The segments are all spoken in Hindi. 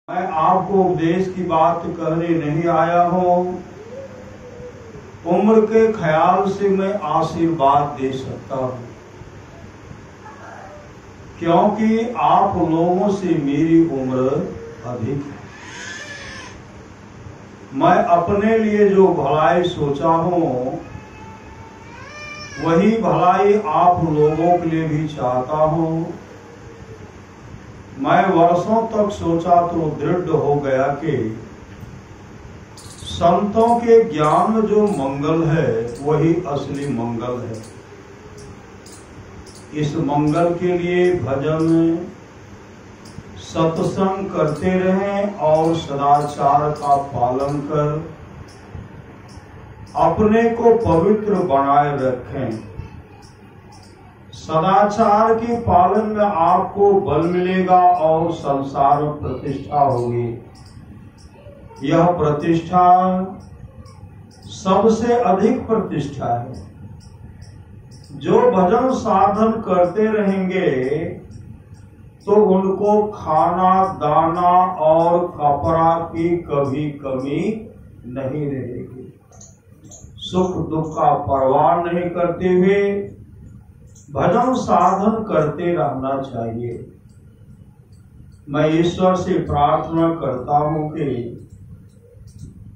मैं आपको उपदेश की बात कहने नहीं आया हूँ। उम्र के ख्याल से मैं आशीर्वाद दे सकता हूँ, क्योंकि आप लोगों से मेरी उम्र अधिक है। मैं अपने लिए जो भलाई सोचा हूँ वही भलाई आप लोगों के लिए भी चाहता हूँ। मैं वर्षों तक सोचा तो दृढ़ हो गया कि संतों के ज्ञान में जो मंगल है वही असली मंगल है। इस मंगल के लिए भजन सत्संग करते रहें और सदाचार का पालन कर अपने को पवित्र बनाए रखें। सदाचार के पालन में आपको बल मिलेगा और संसार में प्रतिष्ठा होगी। यह प्रतिष्ठा सबसे अधिक प्रतिष्ठा है। जो भजन साधन करते रहेंगे तो उनको खाना दाना और कपड़ा की कभी कमी नहीं रहेगी। सुख दुख का परवाह नहीं करते हुए भजन साधन करते रहना चाहिए। मैं ईश्वर से प्रार्थना करता हूं कि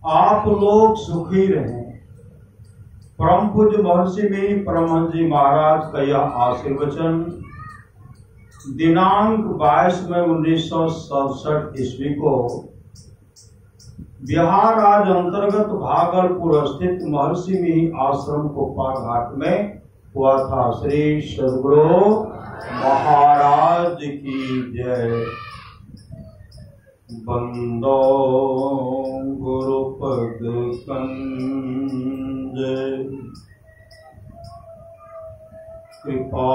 आप लोग सुखी रहें। परम पूज्य महर्षि में परमहंस जी महाराज का यह आशीर्वचन दिनांक 22 मई 1967 ईस्वी को बिहार राज्य अंतर्गत भागलपुर स्थित महर्षि में आश्रम कोपा घाट में हुआ था। श्री सद्गुरु महाराज की जय। बंदो गुरुपद कंज कृपा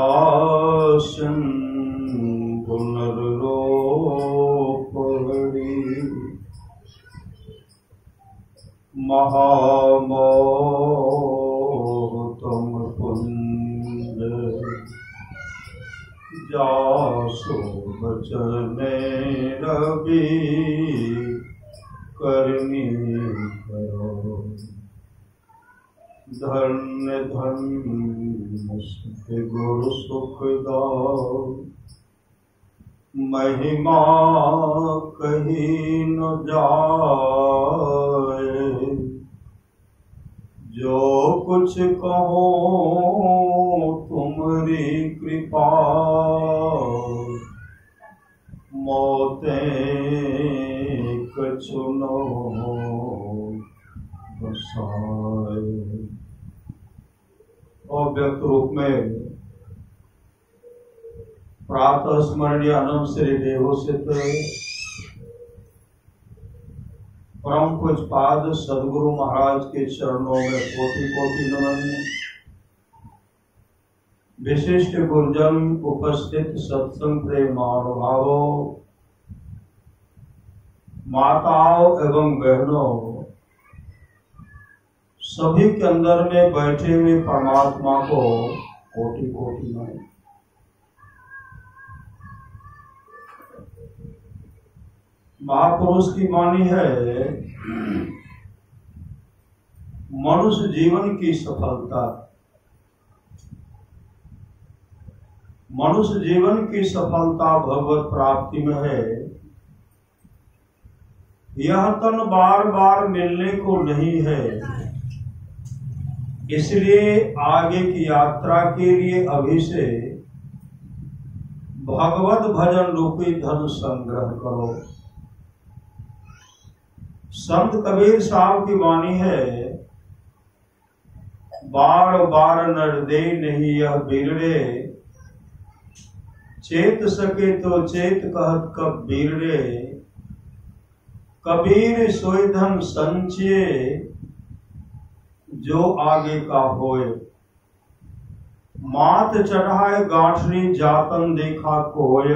सिंधु नरलोपहरि महामोहतम पुंज जासो बचने रवि करनी करो। धन्य धन्य सुख गुरु सुख दाओ। महिमा कही न जाए। जो कुछ कहो तुम्हारी कृपा। मोते कछु न बसाए। अव्यक्त रूप में प्रातः स्मरणीय अनंत श्री देवोसित परम पूज्यपाद सद्गुरु महाराज के चरणों में कोटि कोटि नमन। विशिष्ट गुरुजन उपस्थित सत्संग प्रेम महानुभावों, माताओं एवं बहनों, सभी के अंदर में बैठे हुए परमात्मा को कोटि कोटि नमन। महापुरुष की वाणी है, मनुष्य जीवन की सफलता। मनुष्य जीवन की सफलता भगवत प्राप्ति में है। यह तन बार बार मिलने को नहीं है, इसलिए आगे की यात्रा के लिए अभी से भगवत भजन रूपी धन संग्रह करो। संत कबीर साहब की वाणी है, बार बार नर दे नहीं यह बिगड़े। चेत सके तो चेत कहत कब बिगड़े। कबीर सोई धन संचय जो आगे का होए। मात चढ़ाए गांठरी जातन देखा कोय।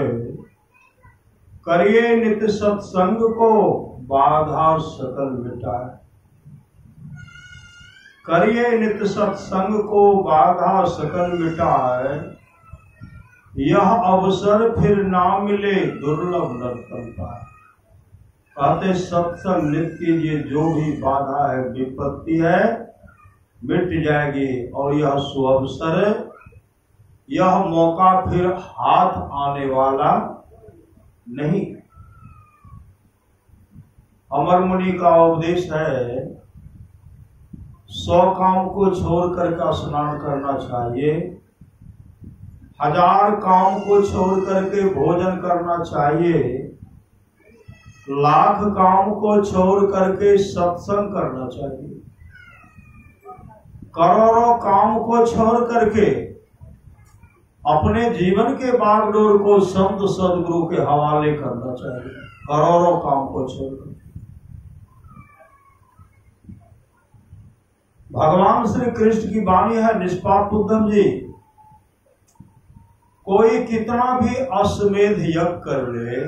करिए नित सत्संग को बाधा सकल मिटाए। करिए नित सत्संग को बाधा सकल मिटाए। यह अवसर फिर ना मिले दुर्लभ नर्तन पाए। कहते सत्संग नित्य कीजिए, जो भी बाधा है विपत्ति है मिट जाएगी, और यह सुअवसर, यह मौका फिर हाथ आने वाला नहीं। अमर मुनि का उपदेश है 100 काम को छोड़ करके स्नान करना चाहिए, 1000 काम को छोड़ करके भोजन करना चाहिए, 1,00,000 काम को छोड़ करके सत्संग करना चाहिए, करोड़ों काम को छोड़ करके अपने जीवन के बागडोर को संत सदगुरु के हवाले करना चाहिए, करोड़ों काम को छोड़कर। भगवान श्री कृष्ण की वाणी है, निष्पाप उद्धव जी, कोई कितना भी अश्वमेध यज्ञ कर ले,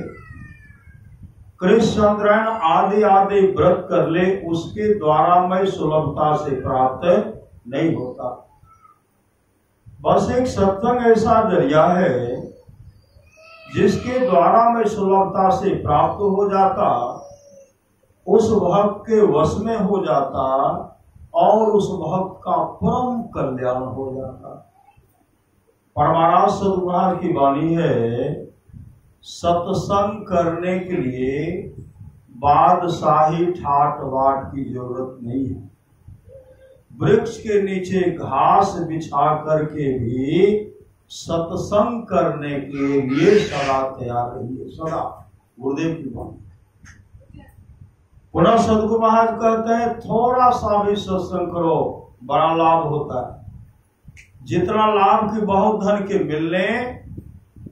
कृष्ण चंद्रायण आदि आदि व्रत कर ले, उसके द्वारा मैं सुलभता से प्राप्त नहीं होता। बस एक सत्संग ऐसा जरिया है जिसके द्वारा मैं सुलभता से प्राप्त हो जाता, उस भक्त के वश में हो जाता और उस भक्त का परम कल्याण हो जाता। परमाराज सदगुरु की वाणी है, सत्संग करने के लिए बादशाही ठाट बाट की जरूरत नहीं है। वृक्ष के नीचे घास बिछा करके भी सत्संग करने के लिए सदा तैयार रहिए, सदा। गुरुदेव की वाणी। पुनः सदगुरु महाराज कहते हैं, थोड़ा सा भी सत्संग करो, बड़ा लाभ होता है। जितना लाभ की बहुत धन के मिलने,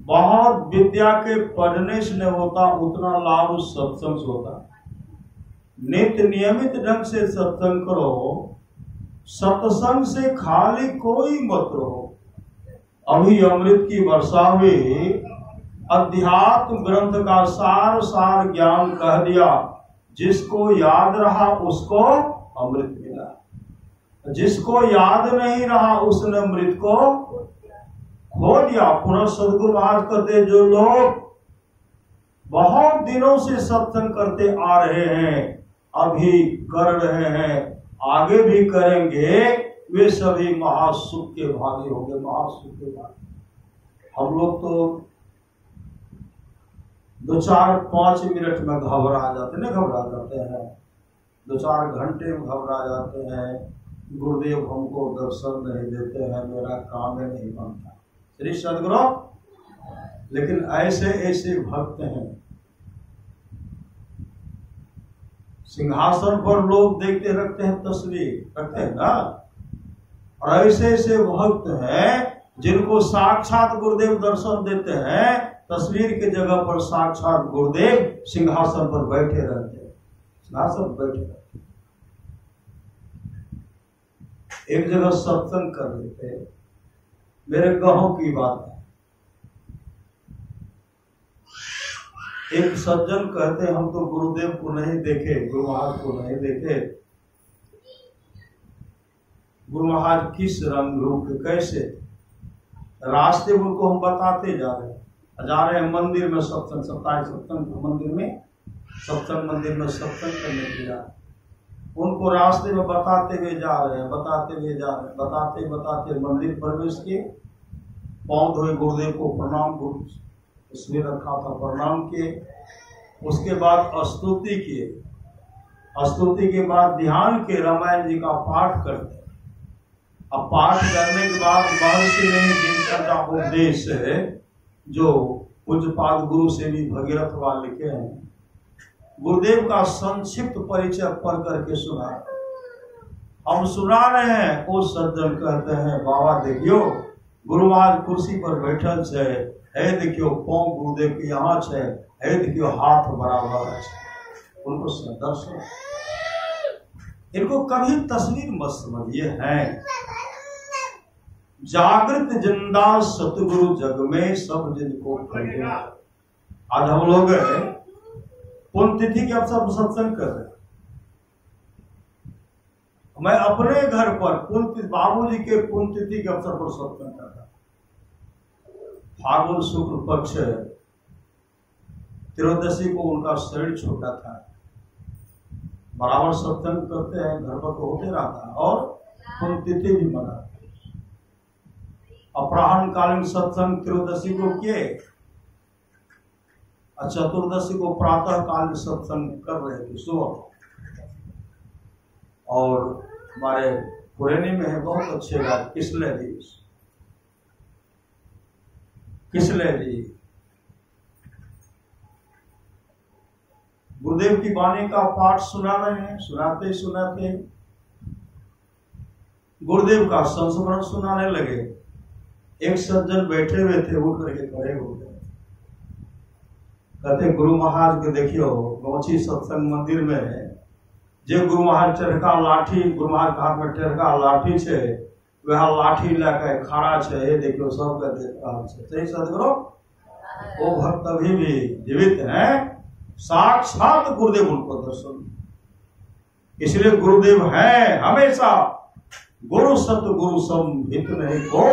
बहुत विद्या के पढ़ने से नहीं होता, उतना लाभ सत्संग से होता है। नित्य नियमित ढंग से सत्संग करो, सत्संग से खाली कोई मत रहो। अभी अमृत की वर्षा हुई, अध्यात्म ग्रंथ का सार सार ज्ञान कह दिया, जिसको याद रहा उसको अमृत मिला, जिसको याद नहीं रहा उसने अमृत को खो दिया। पुनः सदगुरु महाराज कहते, जो लोग बहुत दिनों से सत्संग करते आ रहे हैं, अभी कर रहे हैं, आगे भी करेंगे, वे सभी महासुख के भागी होंगे, महासुख के भागी। हम लोग तो 2-4-5 मिनट में घबरा जाते हैं, 2-4 घंटे में घबरा जाते हैं, गुरुदेव हमको दर्शन नहीं देते हैं, मेरा काम ही नहीं बनता। श्री सदगुरु, लेकिन ऐसे ऐसे भक्त हैं, सिंहासन पर लोग देखते रखते हैं, तस्वीर रखते हैं ना, और ऐसे ऐसे भक्त हैं जिनको साक्षात गुरुदेव दर्शन देते हैं, तस्वीर के जगह पर साक्षात गुरुदेव सिंहासन पर बैठे रहते हैं, सिंहासन पर बैठे रहते हैं। एक जगह सत्संग कर रहे थे, मेरे गांव की बात है, एक सज्जन कहते, हम तो गुरुदेव को नहीं देखे, गुरु महाराज को नहीं देखे, गुरु महाराज किस रंग रूप कैसे, रास्ते उनको हम बताते जा रहे हैं मंदिर में सत्संग, सत्संग मंदिर में सत्संग करने के लिए उनको रास्ते में बताते हुए जा रहे हैं, बताते मंदिर प्रवेश किए, पांव धोए, गुरुदेव को प्रणाम, गुरु उसमें रखा था, प्रणाम किए, उसके बाद स्तुति किए, स्तुति के बाद ध्यान के रामायण जी का पाठ करते। अब पाठ करने के बाद महर्षि ने दिनकर का उपदेश है, जो पूज्यपाद गुरु से भी भगीरथ वाल लिखे हैं, गुरुदेव का संक्षिप्त परिचय पढ़ करके सुना। हम सुना रहे हैं, वो सज्जन कहते हैं, बाबा देखियो गुरु महाराज कुर्सी पर बैठल है, देखियो पांव गुरुदेव के यहाँ है, देखियो हाथ बराबर है, उनको दर्शन। इनको कभी तस्वीर मत समझिए, हैं जागृत जिंदा सतगुरु जग में सब जिनको खड़े। आज हम लोग पुण्यतिथि के अवसर पर सत्संग कर रहे हैं। मैं अपने घर पर बाबूजी के पुण्यतिथि के अवसर पर सत्संग कर रहा। फागुन शुक्ल पक्ष त्रयोदशी को उनका शरीर छोटा था, बराबर सत्संग करते हैं, घर पर तो होते रहता है, और पुण्यतिथि भी मनाते हैं। अपराह्नकालीन सत्संग त्रयोदशी को किए, चतुर्दशी को प्रातः काल सत्संग कर रहे थे सुबह। और हमारे पुराने में है बहुत अच्छे बात, किसले जी गुरुदेव की वाणी का पाठ सुना रहे हैं, सुनाते गुरुदेव का संस्मरण सुनाने लगे। एक सज्जन बैठे हुए थे, उठ करके खड़े हो गए, कहते गुरु महाराज के देखियो गौची सत्संग मंदिर में जे गुरु महाराज टेरका लाठी, गुरु महाराज के हाथ में टेरका लाठी छे, वह लाठी लेके खड़ा छे, ये देखियो सबके देख रहा छे। सही सदगुरु वो भक्त अभी भी जीवित हैं, साक्षात गुरुदेव उनको दर्शन। इसलिए गुरुदेव है हमेशा गुरु सतगुरु संहित नहीं को,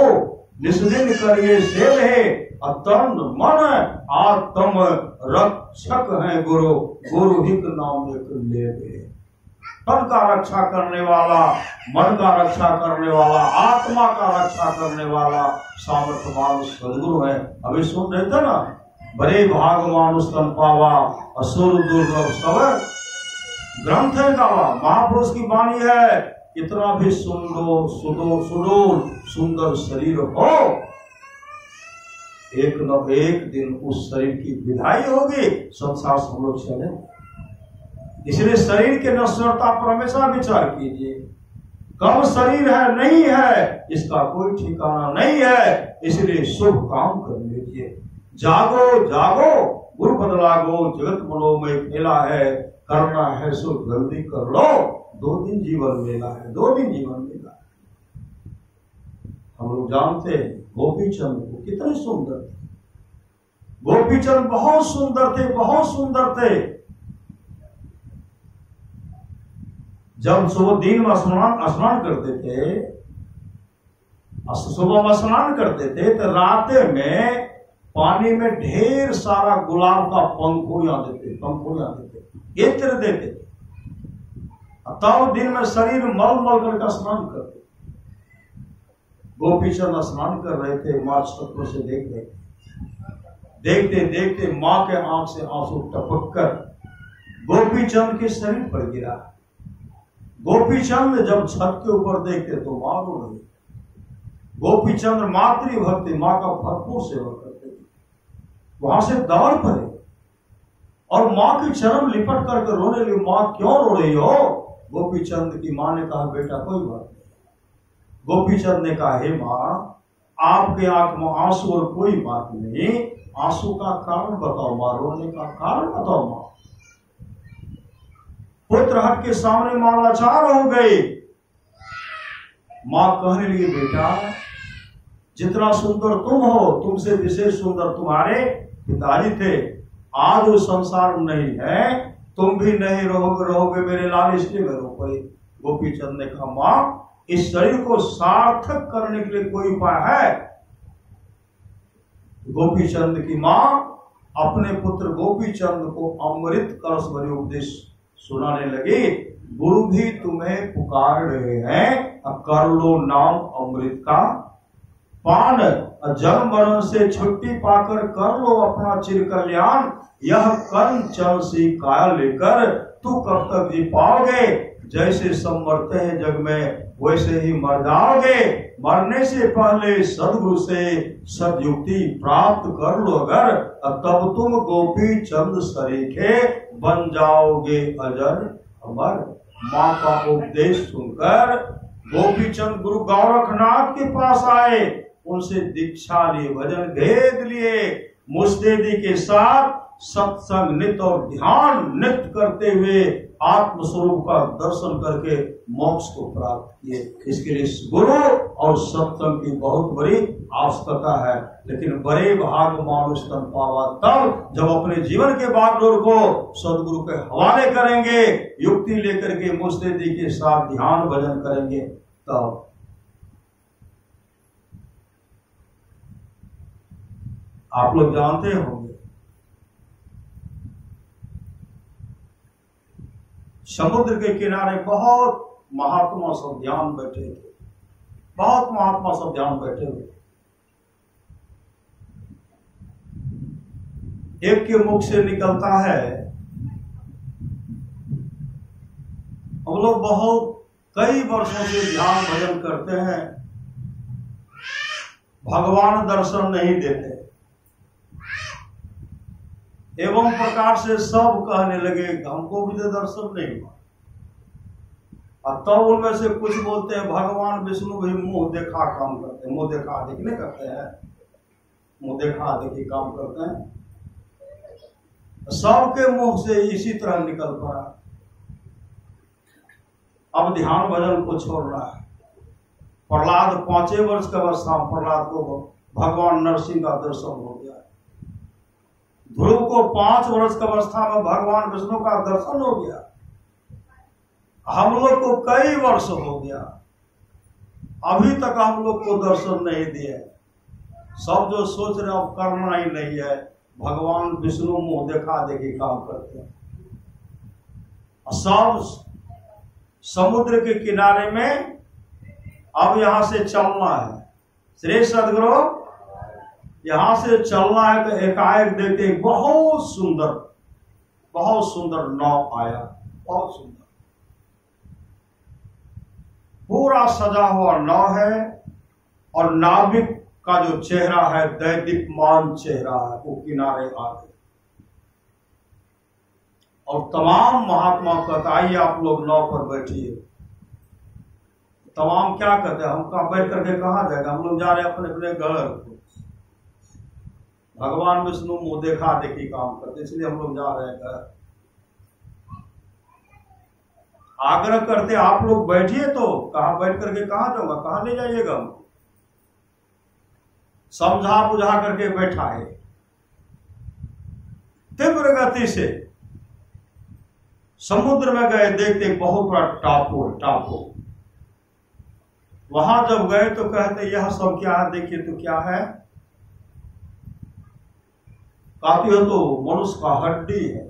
निस्दिन करिए सेव है अतन मन आत्म रक्षक है गुरु, गुरु हित नाम एक ले। तन का रक्षा करने वाला, मन का रक्षा करने वाला, आत्मा का रक्षा करने वाला सामर्थ्यवान सदगुरु है। अभी सुन रहे थे ना, बड़े भाग मानुष तन पावा असुर दुर्लभ सब ग्रंथ है गावा। महापुरुष की वाणी है, कितना भी सुडोल सुंदर शरीर हो, एक न एक दिन उस शरीर की विदाई होगी, संसार से हम लोग चले। इसलिए शरीर के नश्वरता पर हमेशा विचार कीजिए। कब शरीर है नहीं है इसका कोई ठिकाना नहीं है, इसलिए शुभ काम कर लीजिए। जागो जागो गुरु बदलागो, जगत मनोमय खेला है, करना है सो जल्दी कर लो, 2 दिन जीवन मेला है, 2 दिन जीवन मेला है। हम लोग जानते हैं गोपीचंद को कितने सुंदर थे। गोपीचंद बहुत सुंदर थे, बहुत सुंदर थे। जब सुबह दिन में स्नान करते थे, सुबह में स्नान करते थे, तो रात में पानी में ढेर सारा गुलाब का पंखुड़ियां देते, इत्र देते। तब दिन में शरीर मल मल करके स्नान करते। गोपीचंद स्नान कर रहे थे, माँ छत्र से देख रहे थे। देखते देखते माँ के आंख से आंसू टपक कर गोपीचंद के शरीर पर गिरा। गोपीचंद जब छत के ऊपर देखते तो माँ रो रही। गोपीचंद मातृभक्ति, माँ का भरपूर सेवा करते थे। वहां से दौड़ पड़े और माँ की चरण लिपट करके रोने लगी। माँ क्यों रो रही हो? गोपीचंद की माँ ने कहा बेटा कोई बात नहीं। गोपीचंद ने कहा हे माँ, आपके आंख में आंसू और कोई बात नहीं, आंसू का कारण बताओ माँ, रोने का कारण बताओ माँ। पुत्र हट के सामने मां लाचार हो गई। मां कहने लगी बेटा जितना सुंदर तुम हो, तुमसे विशेष सुंदर तुम्हारे पिताजी थे। आज वो संसार में नहीं है, तुम भी नहीं रहोगे मेरे लाल, इसलिए मैं रो पड़ी। गोपीचंद ने कहा मां, इस शरीर को सार्थक करने के लिए कोई उपाय है? गोपीचंद की मां अपने पुत्र गोपीचंद को अमृत कलश भरी उपदेश सुनाने लगे। गुरु भी तुम्हें पुकार रहे हैं, कर लो नाम अमृत का पान, जन्म मरण से छुट्टी पाकर कर लो अपना चिर कल्याण। यह कर्ण चल सी काया लेकर तू कब तक जी पाओगे? जैसे सब मरते हैं जग में वैसे ही मर जाओगे। मरने से पहले सदगुरु से सदयुक्ति प्राप्त कर लो अगर, तब तुम गोपी चंद सरीखे बन जाओगे अजर अमर। माँ का उपदेश सुनकर गोपीचंद गुरु गोरखनाथ के पास आए, उनसे दीक्षा लिए, भजन भेद लिए, मुस्तैदी के साथ सत्संग नित्य और ध्यान नित्य करते हुए आत्मस्वरूप का दर्शन करके मोक्ष को प्राप्त किए। इसके लिए गुरु और सत्संग की बहुत बड़ी आवश्यकता है। लेकिन बड़े भाग मानुष तन पावा तब जब अपने जीवन के बागडोर को सदगुरु के हवाले करेंगे, युक्ति लेकर के मुस्तैदी के साथ ध्यान भजन करेंगे तब। आप लोग जानते होंगे समुद्र के किनारे बहुत महात्मा सब ध्यान बैठे थे, बहुत महात्मा सब ध्यान बैठे हुए। एक के मुख से निकलता है, हम लोग बहुत कई वर्षों से ध्यान भजन करते हैं, भगवान दर्शन नहीं देते। एवं प्रकार से सब कहने लगे हमको भी तो दर्शन नहीं हुआ। और तब उनमें से कुछ बोलते हैं भगवान विष्णु भी मुंह देखा काम करते हैं, मुंह देखा देखने करते हैं, मुंह देखा देखी काम करते हैं। सबके मुंह से इसी तरह निकल पड़ा। अब ध्यान भजन को छोड़ रहा है। प्रहलाद 5 वर्ष की अवस्था में प्रहलाद को भगवान नरसिंह का दर्शन हो गया। ध्रुव को 5 वर्ष की अवस्था में भगवान विष्णु का दर्शन हो गया। हम लोग को कई वर्ष हो गया, अभी तक हम लोग को दर्शन नहीं दिए। सब जो सोच रहे अब करना ही नहीं है, भगवान विष्णु मुंह देखा देखी काम करते हैं। सब समुद्र के किनारे में अब यहां से चलना है। श्री सदगुरु यहां से चलना है तो एकाएक देखते बहुत सुंदर नाव आया, बहुत सुंदर पूरा सजा हुआ नाव है। और नाविक का जो चेहरा है दैदीप्यमान चेहरा है, वो किनारे आ गए। और तमाम महात्मा कहते आइए आप लोग नाव पर बैठिए। तमाम क्या कहते हैं, हम कहाँ बैठ करके कहाँ जाएगा, हम लोग जा रहे हैं अपने अपने घर। भगवान विष्णु मुंह देखा देखी काम करते, इसलिए हम लोग जा रहे हैं घर। आग्रह करते आप लोग बैठिए, तो कहाँ बैठ करके कहाँ जाऊंगा, कहाँ ले जाइएगा हमको। समझा बुझा करके बैठा है। तीव्र गति से समुद्र में गए, देखते बहुत बड़ा टापू। वहां जब गए तो कहते यह सब क्या है, देखिए तो क्या है। काफी हो तो मनुष्य का हड्डी है।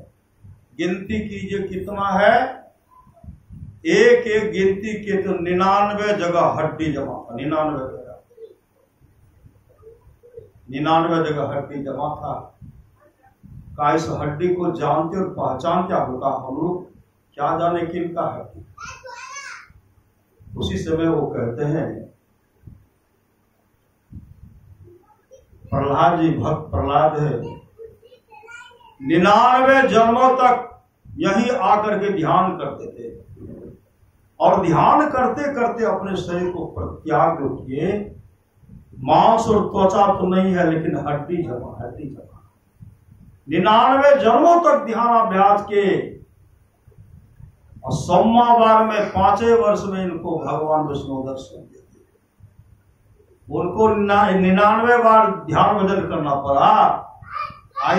गिनती कीजिए कितना है, एक एक गिनती के तो 99 जगह हड्डी जमा था। 99 जगह हड्डी जमा था। का इस हड्डी को जानते और पहचानते आप लोग, हम लोग क्या जाने किनका हड्डी। उसी समय वो कहते हैं, प्रहलाद जी भक्त प्रहलाद है, 99 जन्मों तक यही आकर के ध्यान करते थे। और ध्यान करते करते अपने शरीर को त्याग किए। मांस और त्वचा तो नहीं है, लेकिन हड्डी जमा। 99 जन्मों तक ध्यानाभ्यास के, और 100वां बार में 5वें वर्ष में इनको भगवान विष्णु दर्शन देते। उनको 99 बार ध्यान भजन करना पड़ा।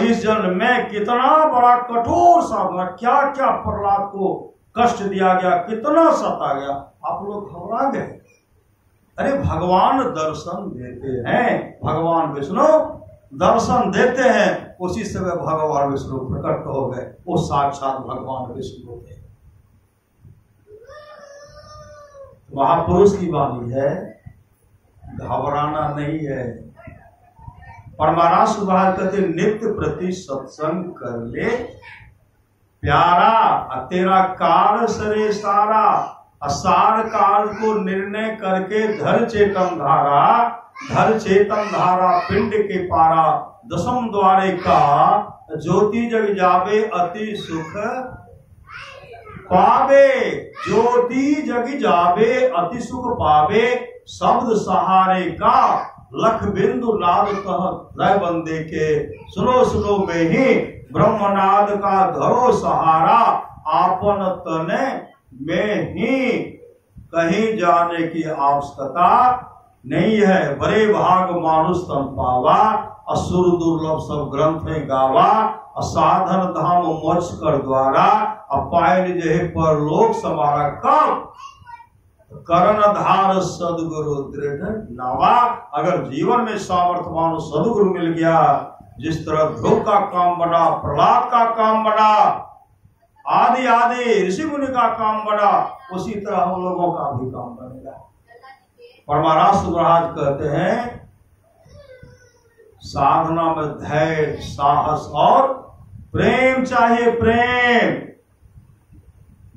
इस जन्म में कितना बड़ा कठोर साधना, क्या क्या प्रहलाद को कष्ट दिया गया, कितना सता गया। आप लोग घबरा गए। अरे भगवान दर्शन देते हैं, भगवान विष्णु दर्शन देते हैं। उसी समय भगवान विष्णु प्रकट हो गए। वो साक्षात भगवान विष्णु थे। महापुरुष की वाणी है, घबराना नहीं है। परमारास सुभाष कहते नित्य प्रति सत्संग कर ले प्यारा, तेरा काल सरे सारा। असार काल को निर्णय करके धर चेतन धारा पिंड के पारा। 10 द्वारे का ज्योति जग जावे अति सुख पावे। ज्योति जग जावे अति सुख पावे। शब्द सहारे का लख बिंदु नाद कह बंदे के। सुनो में ही ब्रह्मनाद का धरो सहारा। आपन तने में ही कहीं जाने की आवश्यकता नहीं है। बड़े भाग मानुष तन पावा। असुर दुर्लभ सब ग्रंथ गावा। असाधन धाम मोक्ष कर द्वारा। अपायन जहे पर लोक समारा। कब कर्णधार सदगुरु दृढ़ नावा। अगर जीवन में सामर्थ्यवान सदगुरु मिल गया, जिस तरह ध्रुव का काम बना, प्रहलाद का काम बना, आदि आदि ऋषि मुनि का काम बढ़ा, उसी तरह हम लोगों का भी काम बनेगा। परमाराष्ट्र महाराज कहते हैं साधना में धैर्य, साहस और प्रेम चाहिए, प्रेम।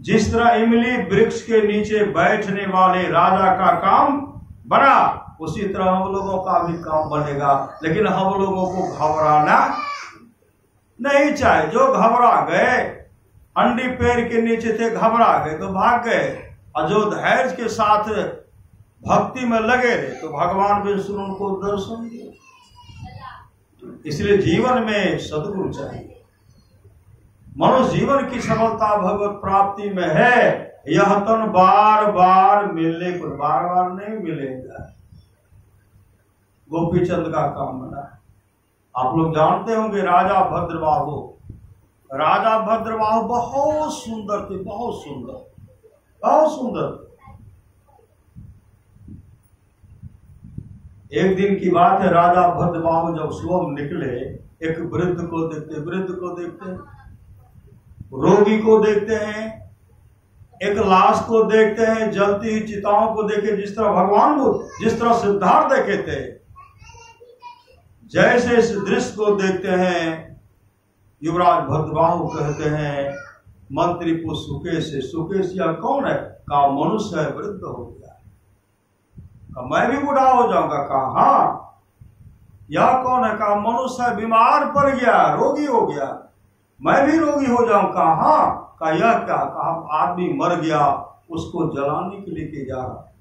जिस तरह इमली वृक्ष के नीचे बैठने वाले राजा का काम बना, उसी तरह हम लोगों का भी काम बनेगा। लेकिन हम लोगों को घबराना नहीं चाहिए। जो घबरा गए, अंडी पैर के नीचे थे, घबरा गए तो भाग गए, और जो धैर्य के साथ भक्ति में लगे रहे तो भगवान विष्णु उनको दर्शन दिए। इसलिए जीवन में सद्गुरु चाहिए। मनुष्य जीवन की सफलता भगवत प्राप्ति में है। यह तन बार बार मिलने को बार बार नहीं मिलेगा। गोपीचंद का काम बना। आप लोग जानते होंगे राजा भद्रबाहु। राजा भद्रबाहु बहुत सुंदर थे, बहुत सुंदर, बहुत सुंदर। एक दिन की बात है, राजा भद्रबाहु जब सुबह निकले, एक वृद्ध को देखते, रोगी को देखते हैं, एक लाश को देखते हैं, जलती हुई चिताओं को देखे, जिस तरह भगवान को, जिस तरह सिद्धार्थ देखे थे, जैसे इस दृश्य को देखते हैं, युवराज भद्रबाहु कहते हैं मंत्री को सुकेश से, सुकेश यह कौन है? कहा मनुष्य है, वृद्ध हो गया। कहा मैं भी बूढ़ा हो जाऊंगा। कहा हाँ। यह कौन है? कहा मनुष्य है, बीमार पड़ गया, रोगी हो गया, मैं भी रोगी हो जाऊं। कहा हाँ। कहा यह क्या? कहा आदमी मर गया, उसको जलाने के लिए के जा रहा,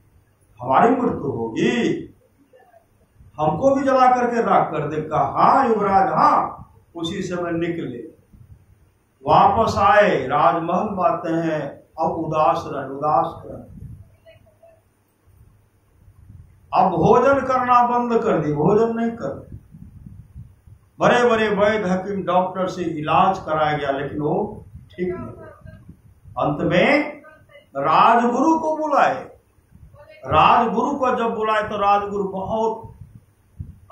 हमारी मृत्यु होगी, हमको भी जला करके राख कर दे। कहा हाँ युवराज हाँ। उसी समय निकले, वापस आए, राजमहल बातें हैं, अब उदास कर, अब भोजन करना बंद कर दी, भोजन नहीं कर। बड़े बड़े वैद्य हकीम डॉक्टर से इलाज कराया गया, लेकिन वो ठीक नहीं। अंत में राजगुरु को बुलाए। राजगुरु को जब बुलाए तो राजगुरु बहुत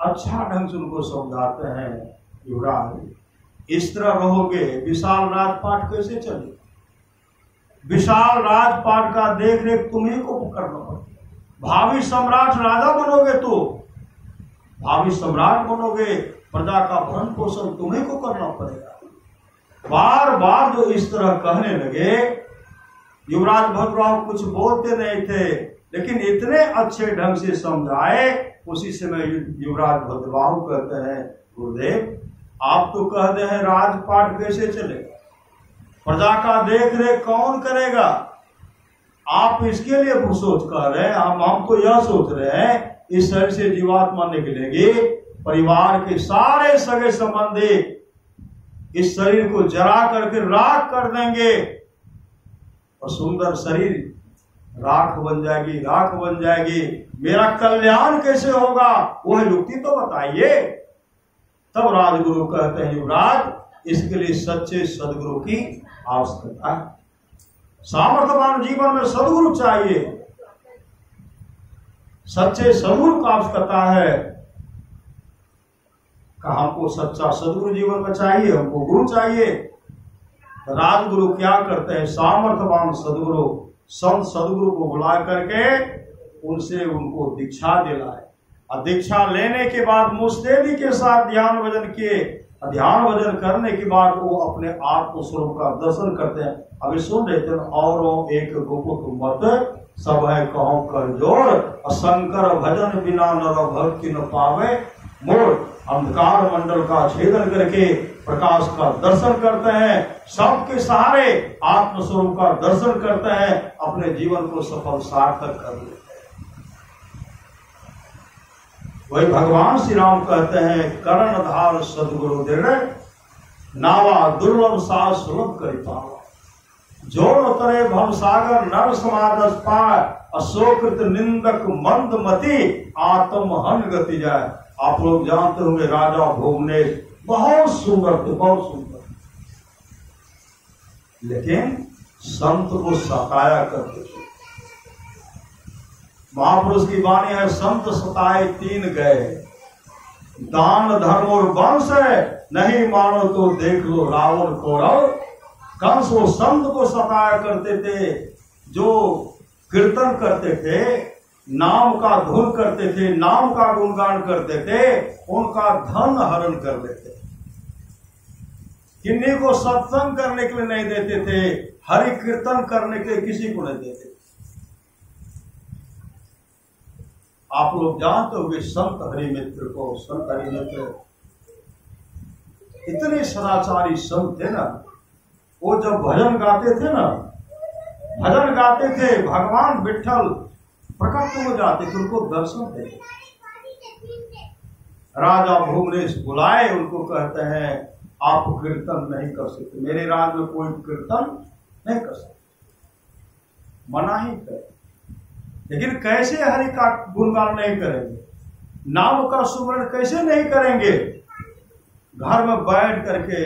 अच्छा ढंग से उनको समझाते हैं, युवराज इस तरह रहोगे विशाल राजपाट कैसे चले? विशाल राजपाट का देख रेख तुम्ही को करना पड़ेगा। भावी सम्राट राजा बनोगे तो, भावी सम्राट बनोगे, प्रजा का भरण पोषण तुम्ही को करना पड़ेगा। बार बार जो इस तरह कहने लगे, युवराज भद्रबाहु कुछ बोलते नहीं थे, लेकिन इतने अच्छे ढंग से समझाए। उसी समय युवराज भद्रबाहु कहते हैं गुरुदेव आप तो कहते हैं राजपाट कैसे चलेगा, प्रजा का देख रेख कौन करेगा? आप इसके लिए सोच कर रहे हैं, हम तो यह सोच रहे हैं इस शरीर से जीवात्मा निकलेगी, परिवार के सारे सगे संबंधी इस शरीर को जला करके राख कर देंगे और सुंदर शरीर राख बन जाएगी, राख बन जाएगी। मेरा कल्याण कैसे होगा? वह युक्ति तो बताइए। तब राजगुरु कहते हैं युवराज इसके लिए सच्चे सदगुरु की आवश्यकता है। सामर्थ्यवान जीवन में सदगुरु चाहिए, सच्चे सदगुरु की आवश्यकता है। हमको सच्चा सदगुरु जीवन में चाहिए, हमको गुरु चाहिए। राजगुरु क्या करते हैं? सामर्थ्यवान सदगुरु, संत सदगुरु को बुला करके उनसे उनको दीक्षा दिलाए, और दीक्षा लेने के बाद मुस्तैदी के साथ ध्यान भजन किए। ध्यान भजन करने के बाद वो अपने आत्म स्वरूप का दर्शन करते हैं। अभी सुन रहे थे, औरों एक गुप्त मत सब है कहो कर जोड़, शंकर भजन बिना नर भक्ति न पावे मोड़। अंधकार मंडल का छेदन करके प्रकाश का दर्शन करते हैं, सबके सहारे आत्म स्वरूप का दर्शन करते हैं, अपने जीवन को सफल सार्थक कर लेते हैं। वही भगवान श्री राम कहते हैं कर्णधार सदगुरु दृढ़, नावा दुर्लभ सा सुलभ करि पावा। जोड़ तरे भव सागर नर समादस पाय, अशोकृत निंदक मंद मति आत्म हन गति जाए। आप लोग जानते होंगे राजा भोगनेश बहुत सुंदर थे, बहुत सुंदर, लेकिन संत को सताया करते थे। महापुरुष की वाणी है, संत सताए तीन गए, दान धर्म और वंश है, नहीं मानो तो देख लो रावण कौरव कंस वो संत को सताया करते थे, जो कीर्तन करते थे, नाम का धुन करते थे, नाम का गुणगान करते थे, उनका धन हरण कर लेते। किन्हीं को सत्संग करने के लिए नहीं देते थे, हरि कीर्तन करने के लिए किसी को नहीं देते। आप लोग जानते होंगे संत हरिमित्र को। संत हरिमित्र इतने सदाचारी संत थे ना, वो जब भजन गाते थे ना, भजन गाते थे, भगवान विठ्ठल प्रकट हो जाते थे, उनको दर्शन देते। राजा भूमरेश बुलाए, उनको कहते हैं आप कीर्तन नहीं कर सकते, मेरे राज में कोई कीर्तन नहीं कर सकते, मना ही कर। लेकिन कैसे हरि का गुणगान नहीं करेंगे, नाम का सुमरण कैसे नहीं करेंगे? घर में बैठ करके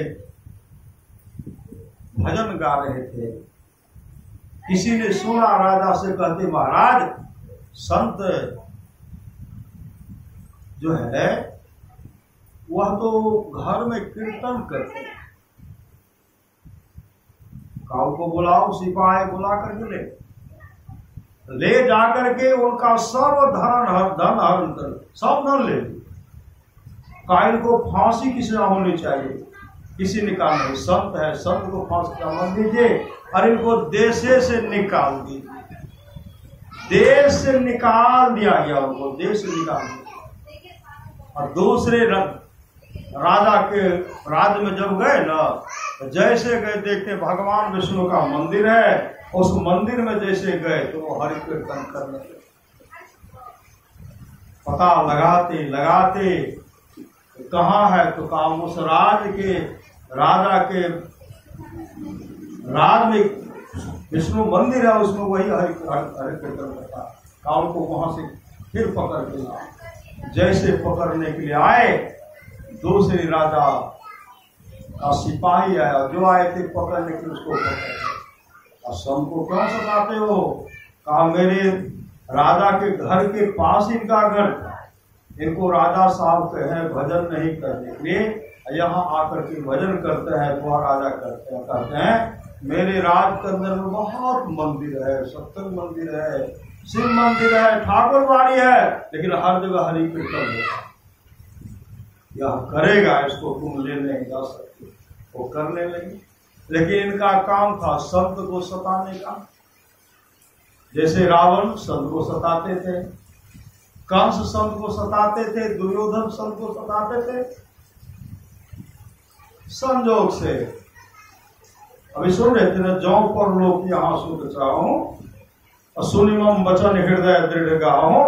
भजन गा रहे थे, किसी ने सुना, राजा से कहते महाराज संत जो है वह तो घर में कीर्तन करते हैं, काऊ को बुलाओ, सिपाही बुला करके ले जाकर के उनका सब धन हरण कर, सब धन ले। कायल को फांसी किसी ना होनी चाहिए, किसी ने कहा नहीं, संत है, संत को फांसी का मत दीजिए, और इनको देशे से निकाल दीजिए। देश से निकाल दिया गया, उनको देश से निकाल दिया। और दूसरे राजा के राज्य में जब गए ना, तो जैसे गए देखते भगवान विष्णु का मंदिर है, उस मंदिर में जैसे गए तो वो हरि कीर्तन करने लगे। पता लगाते लगाते कहाँ है, तो कहा उस राज्य के राजा के राज में विष्णु मंदिर है, उसमें वही हरि कीर्तन करता। कहा उनको वहां से फिर पकड़ के लाए। जैसे पकड़ने के लिए आए, दूसरे राजा का सिपाही आया, जो आए थे पकड़ने के लिए, उसको पकड़। और संत को क्यों सताते हो? कहा मेरे राजा के घर के पास इनका घर था, इनको राजा साहब कहे भजन नहीं करने के लिए, यहाँ आकर के भजन करते हैं, तो राजा करते हैं। कहते हैं मेरे राज के अंदर में बहुत मंदिर है, सत्संग मंदिर है, शिव मंदिर है, ठाकुर बाड़ी है, लेकिन हर जगह हरि कीर्तन है। यह करेगा, इसको तुम ले नहीं जा सकते। वो करने लगे, लेकिन इनका काम था संत को सताने का। जैसे रावण संत को सताते थे, कंस संत को सताते थे, दुर्योधन संत को सताते थे। संजोग से अभी सुन रहे थे ना, जौ पर लोग यहाँ सुध चाहूं, सुनिमम वचन हृदय दृढ़ गाहूं,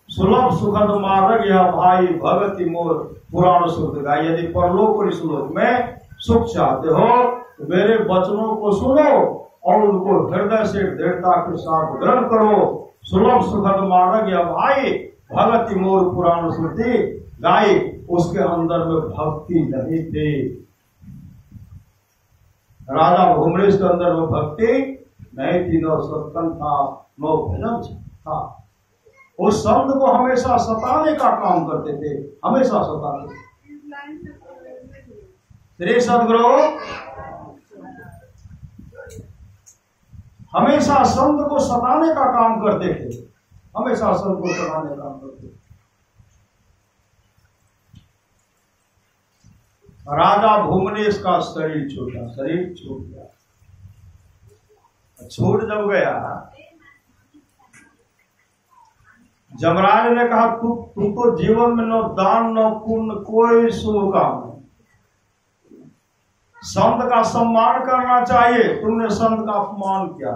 सुलभ सुखद मार्ग या भाई भगति मोर पुराण सुध गाय। यदि परलोक और श्लोक में सुख चाहते हो तो मेरे वचनों को सुनो और उनको हृदय से दृढ़ता के साथ ग्रहण करो। सुलभ सुखद मार्ग या भाई भगति मोर पुराण स्मृति गाय। उसके अंदर में भक्ति नहीं थी। राजा भूमरेश के अंदर में भक्ति नहीं थी, न सत्संग था, न भजन था। उस संत को हमेशा सताने का काम करते थे, हमेशा सताते थे। तेरे सदगुरु हमेशा संत को सताने का काम करते थे, हमेशा संत को सताने का काम करते थे। राजा भूमनेश का शरीर छूटा, शरीर छूट गया। छूट जब गया, जमराज ने कहा तू तो जीवन में न दान न पुण्य कोई शुभ काम नहीं, संत का सम्मान करना चाहिए, तुमने संत का अपमान किया।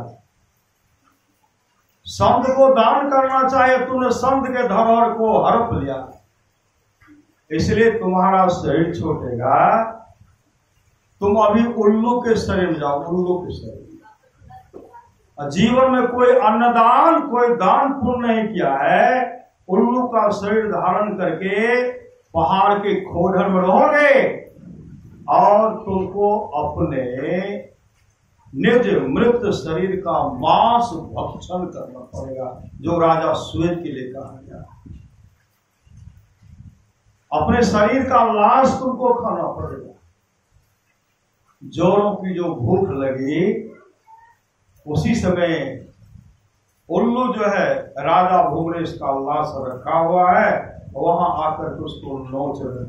संत को दान करना चाहिए, तुमने संत के धरोहर को हड़प लिया, इसलिए तुम्हारा शरीर छूटेगा। तुम अभी उल्लू के शरीर में जाओ, उल्लू के शरीर। जीवन में कोई अन्नदान, कोई दान पुण्य नहीं किया है, उल्लू का शरीर धारण करके पहाड़ के खोढ़ में रहोगे और तुमको अपने निज मृत शरीर का मांस भक्षण करना पड़ेगा, जो राजा श्वेत के लिए कहा गया। अपने शरीर का लाश तुमको खाना पड़ेगा। जोरों की जो भूख लगी, उसी समय उल्लू जो है राजा भूमरेश का लाश रखा हुआ है, वहां आकर के उसको नोच रहे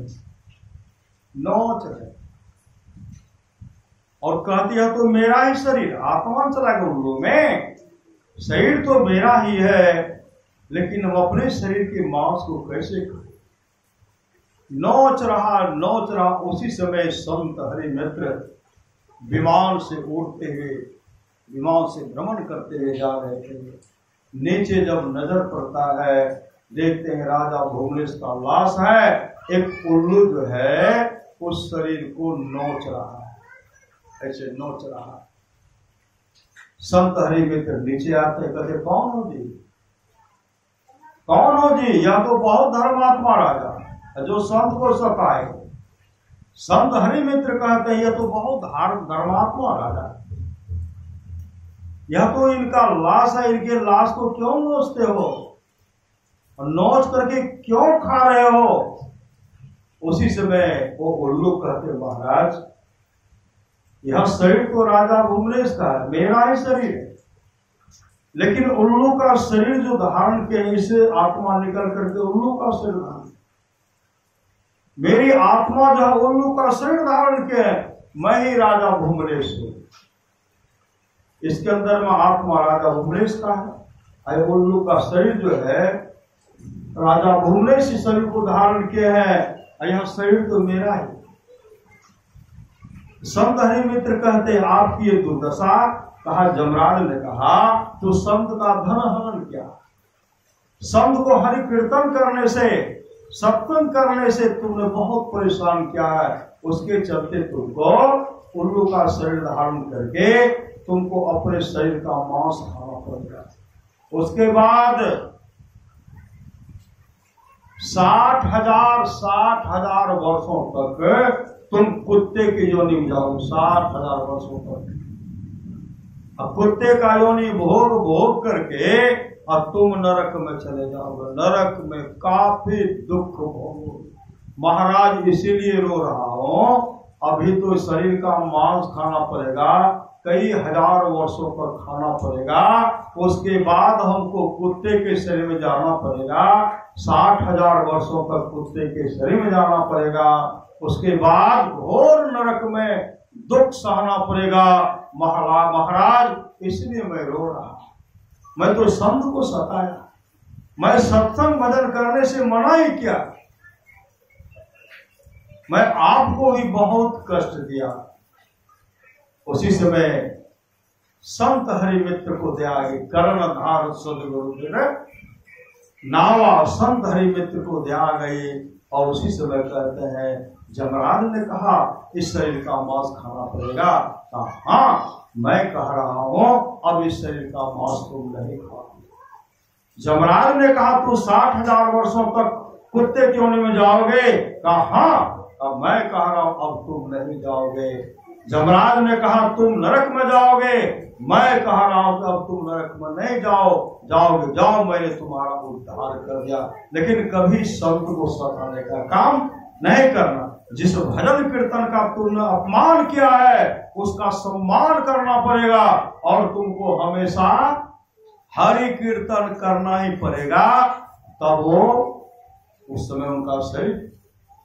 और कहती है तो मेरा ही शरीर, आत्मा चला गया उल्लू में, शरीर तो मेरा ही है, लेकिन हम अपने शरीर के मांस को कैसे खाएं? नोच रहा। उसी समय संत हरिमित्र विमान से उड़ते हुए, विमान से भ्रमण करते हुए जा रहे थे। नीचे जब नजर पड़ता है, देखते हैं राजा भूमलेश का लाश है, एक उल्लू जो है उस शरीर को नोच रहा है, ऐसे नोच रहा है। संत हरिमित्र नीचे आते, कहते कौन हो जी, कौन हो जी? यह तो बहुत धर्मात्मा राजा जो संत को सताए। संत हरिमित्र कहते हैं यह तो बहुत धर्मात्मा राजा, यह तो इनका लाश है, इनके लाश को क्यों नोचते हो और नोच करके क्यों खा रहे हो? उसी समय वो उल्लू कहते महाराज, यह शरीर तो राजा भूमरेश का है, मेरा ही शरीर है, लेकिन उल्लू का शरीर जो धारण किया, इसे आत्मा निकल करके उल्लू का शरीर धारण, मेरी आत्मा जो उल्लू का शरीर धारण किया है, मैं ही राजा भूमरेश हूं। इसके अंदर में आत्मा राजा भूमरेश का है, उल्लू का शरीर जो है राजा भूमरेश शरीर को धारण किए हैं, यह शरीर तो मेरा है। संत हरिमित्र कहते आपकी ये दुर्दशा, कहा जमराज ने कहा तो संत का धन हरण क्या? संत को हरि कीर्तन करने से, सत्संग करने से तुमने बहुत परेशान किया है, उसके चलते तुमको उल्लू का शरीर धारण करके तुमको अपने शरीर का मांस खाना पड़ेगा। उसके बाद 60,000 वर्षों तक तुम कुत्ते की योनि में जाओ, 60,000 वर्षों तक। अब कुत्ते का योनि भोग करके अब तुम नरक में चले जाओगे, नरक में काफी दुख भोगोगे। महाराज इसीलिए रो रहा हूं, अभी तो शरीर का मांस खाना पड़ेगा, कई हजार वर्षों तक खाना पड़ेगा, उसके बाद हमको कुत्ते के शरीर में जाना पड़ेगा, 60,000 वर्षों तक कुत्ते के शरीर में जाना पड़ेगा, उसके बाद घोर नरक में दुख सहना पड़ेगा। महाराज इसलिए मैं रो रहा, मैं तो संत को सताया, मैं सत्संग भजन करने से मना ही किया, मैं आपको भी बहुत कष्ट दिया। उसी समय संत हरिमित्र को दया गई, कर्णधार सदगुरु नावा संत हरिमित्र को दया गई, और उसी समय कहते हैं जमराज ने कहा इस शरीर का मांस खाना पड़ेगा। हाँ मैं कह रहा हूं अब इस शरीर का मांस तुम नहीं खाओ। जमराज ने कहा तू 60,000 वर्षों तक कुत्ते की योनि में जाओगे? कहा हाँ। अब मैं कह रहा हूं अब तुम नहीं जाओगे। जमराज ने कहा तुम नरक में जाओगे? मैं कह रहा हूं कि अब तुम नरक में नहीं जाओगे, जाओ मैंने तुम्हारा उद्धार कर दिया। लेकिन कभी संत को सताने का काम नहीं करना। जिस भजन कीर्तन का तुमने अपमान किया है उसका सम्मान करना पड़ेगा, और तुमको हमेशा हरि कीर्तन करना ही पड़ेगा। तब वो उस समय उनका शरीर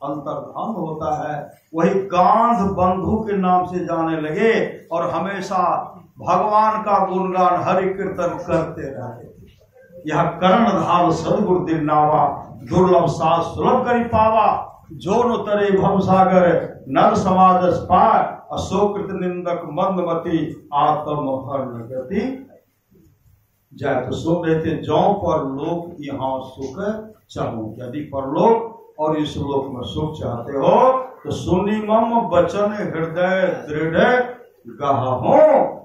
अंतर्धान होता है। वही गांध बंधु के नाम से जाने लगे और हमेशा भगवान का गुणगान हरि कीर्तन करते रहे। यह कर्णधार सदगुरु दिनावा, दुर्लभ सास सुलभ करी पावा, जो न तरे भव सागर नर समाज पाय, अशोकृत निंदक मंदमती आत्म हरण गति। जाए तो सुन रहे थे, जौ पर लोक यहाँ सुख चाहूं। यदि परलोक और इस लोक में सुख चाहते हो तो सुनी मम वचन हृदय दृढ़ गहो,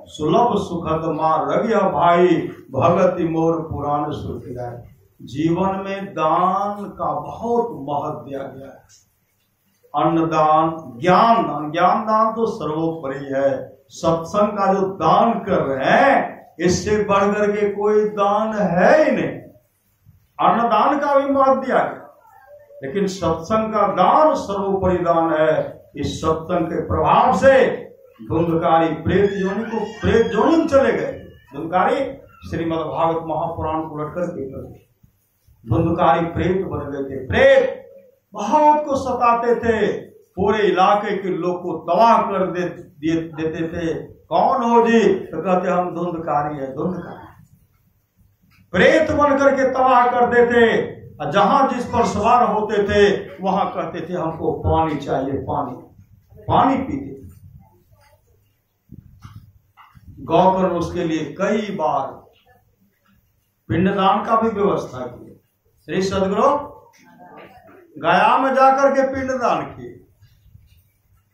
सुलभ सुखद मां रगिया भाई, भगति मोर पुराण सुख जाए। जीवन में दान का बहुत महत्व दिया गया है। अन्नदान, ज्ञान दान, ज्ञान दान तो सर्वोपरि है। सत्संग का जो दान कर रहे हैं इससे बढ़कर के कोई दान है ही नहीं। अन्नदान का भी महत्व दिया गया, लेकिन सत्संग का दान सर्वोपरि दान है। इस सत्संग के प्रभाव से धुंधकारी प्रेत योनि को प्रेत योनि में चले गए। धुंधकारी श्रीमद् भागवत महापुराण को उलट कर देख धुंधकारी प्रेत बन गए थे। प्रेत बहुत को सताते थे, पूरे इलाके के लोग को तबाह कर देते थे। कौन हो जी? तो कहते हम धुंधकारी है। धुंधकारी प्रेत बन करके तबाह कर देते। जहां जिस पर सवार होते थे वहां कहते थे हमको पानी चाहिए, पानी पानी पीते। गौकर्ण उसके लिए कई बार पिंडदान का भी व्यवस्था की। श्री सदगुरु गया में जाकर के पिंडदान किए।